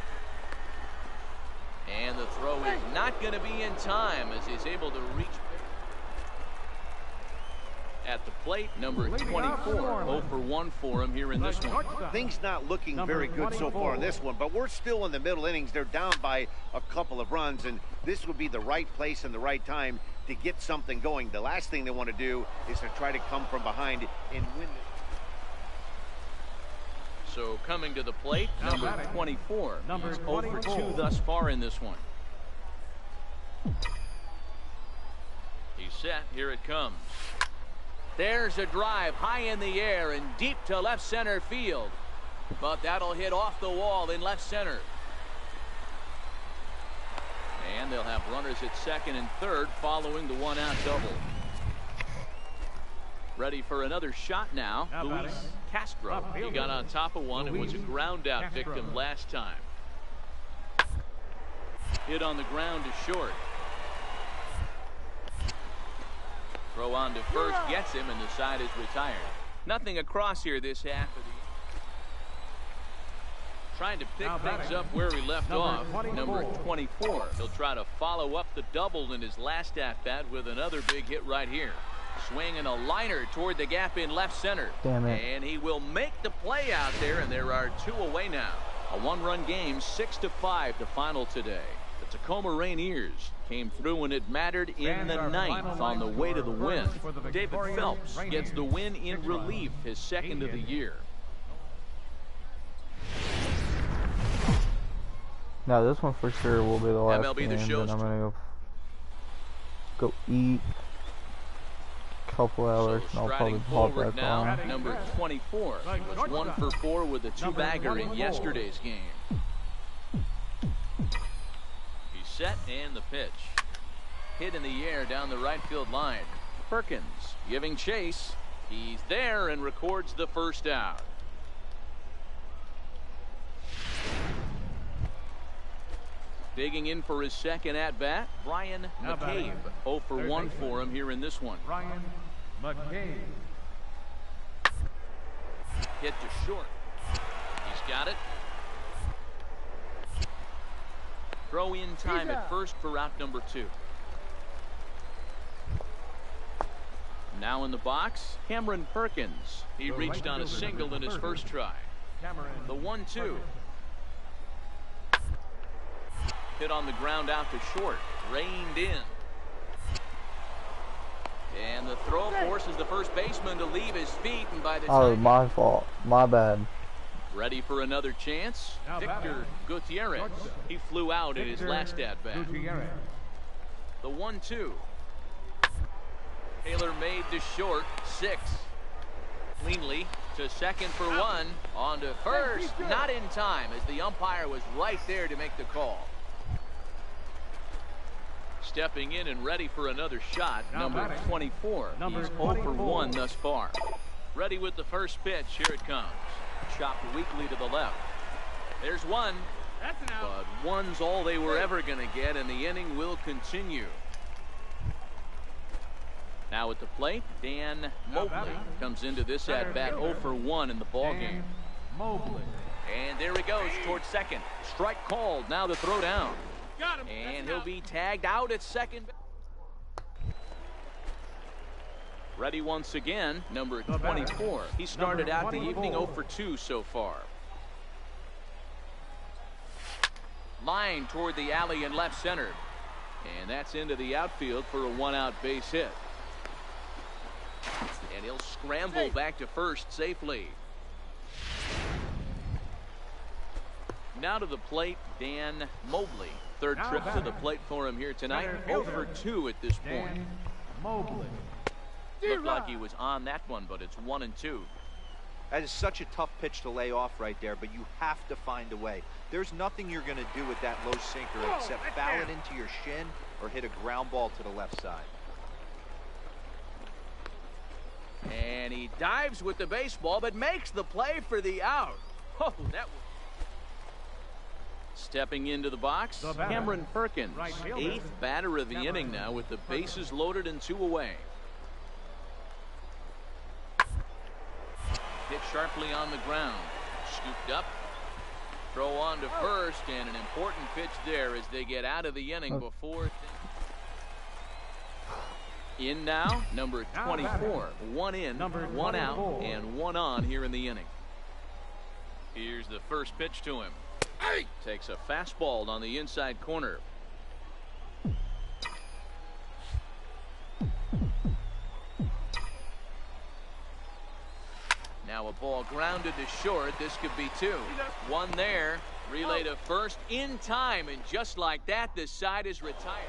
And the throw is not going to be in time as he's able to reach at the plate. Number 24. 0 for 1 for him here in this one. Things not looking very good so far in this one, but we're still in the middle innings. They're down by a couple of runs, and this would be the right place and the right time to get something going. The last thing they want to do is to try to come from behind and win. So coming to the plate, number 24. He's 0 for 2 thus far in this one. He's set. Here it comes. There's a drive high in the air and deep to left center field. But that'll hit off the wall in left center. And they'll have runners at second and third following the 1-out double. Ready for another shot now. Luis Castro. He got on top of one and was a ground out victim last time. Hit on the ground to short. Throw on to first, gets him, and the side is retired. Nothing across here this half of the. Trying to pick things up where he left off. Number 24. He'll try to follow up the double in his last at-bat with another big hit right here. Swinging a liner toward the gap in left center. Damn it. And he will make the play out there, and there are 2 away now. A 1-run game, 6-5 the final today. The Tacoma Rainiers came through when it mattered in the 9th on the way to the win. David Phelps gets the win in relief, his 2nd of the year. Now this one for sure will be the last MLB game. The Show's Then I'm gonna go eat a couple hours, and I'll probably pop forward back now, on. number 24 was 1 for 4 with a 2-bagger in yesterday's game. He's set, and the pitch. Hit in the air down the right field line. Perkins giving chase. He's there and records the first out. Digging in for his 2nd at-bat, Brian McCabe. 0 for 1 for him here in this one. Brian McCabe. Hit to short. He's got it. Throw in time at first for out number 2. Now in the box, Cameron Perkins. He reached on a single in his first try. The 1-2. Hit on the ground out to short. Reined in. And the throw forces the first baseman to leave his feet, and by the Oh, time my fault. My bad. ready for another chance, Victor Gutierrez. He flew out in his last at-bat. The 1-2. Taylor made to short, 6. Cleanly to second for 1. On to first, not in time, as the umpire was right there to make the call. Stepping in and ready for another shot, number 24. He's 0 for 1 thus far. Ready with the first pitch. Here it comes. Chopped weakly to the left. There's one. That's an out. But one's all they were ever going to get, and the inning will continue. Now at the plate, Dan Mobley comes into this at-bat 0 for 1 in the ballgame. Mobley. And there he goes towards second. Strike called. Now the throw down. Got him. And he'll be tagged out at second. Ready once again, number 24. He started out the evening 0 for 2 so far. Line toward the alley in left center. And that's into the outfield for a 1-out base hit. And he'll scramble back to first safely. Now to the plate, Dan Mobley. Third trip to the plate for him here tonight. 0 for 2 at this point. Dan Mobley. Looked like he was on that one, but it's 1 and 2. That is such a tough pitch to lay off right there, but you have to find a way. There's nothing you're going to do with that low sinker except foul it into your shin or hit a ground ball to the left side. And he dives with the baseball, but makes the play for the out. Oh, that was... Stepping into the box, Cameron Perkins, 8th batter of the inning now with the bases loaded and 2 away. Hit sharply on the ground. Scooped up. Throw on to first, and an important pitch there as they get out of the inning before... In now, number 24. 1 in, 1 out, and 1 on here in the inning. Here's the first pitch to him. Takes a fastball on the inside corner. Now a ball grounded to short. This could be 2. 1 there. Relay to first in time, and just like that, this side is retired.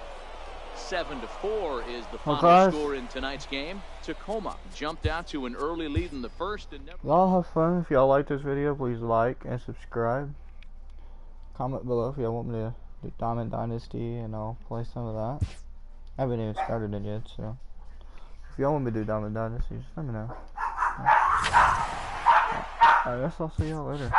7-4 is the final score in tonight's game. Tacoma jumped out to an early lead in the first and never... Y'all have fun. If y'all like this video, please like and subscribe. Comment below if y'all want me to do Diamond Dynasty, and I'll play some of that. I haven't even started it yet, so if y'all want me to do Diamond Dynasty, just let me know. I guess I'll see y'all later.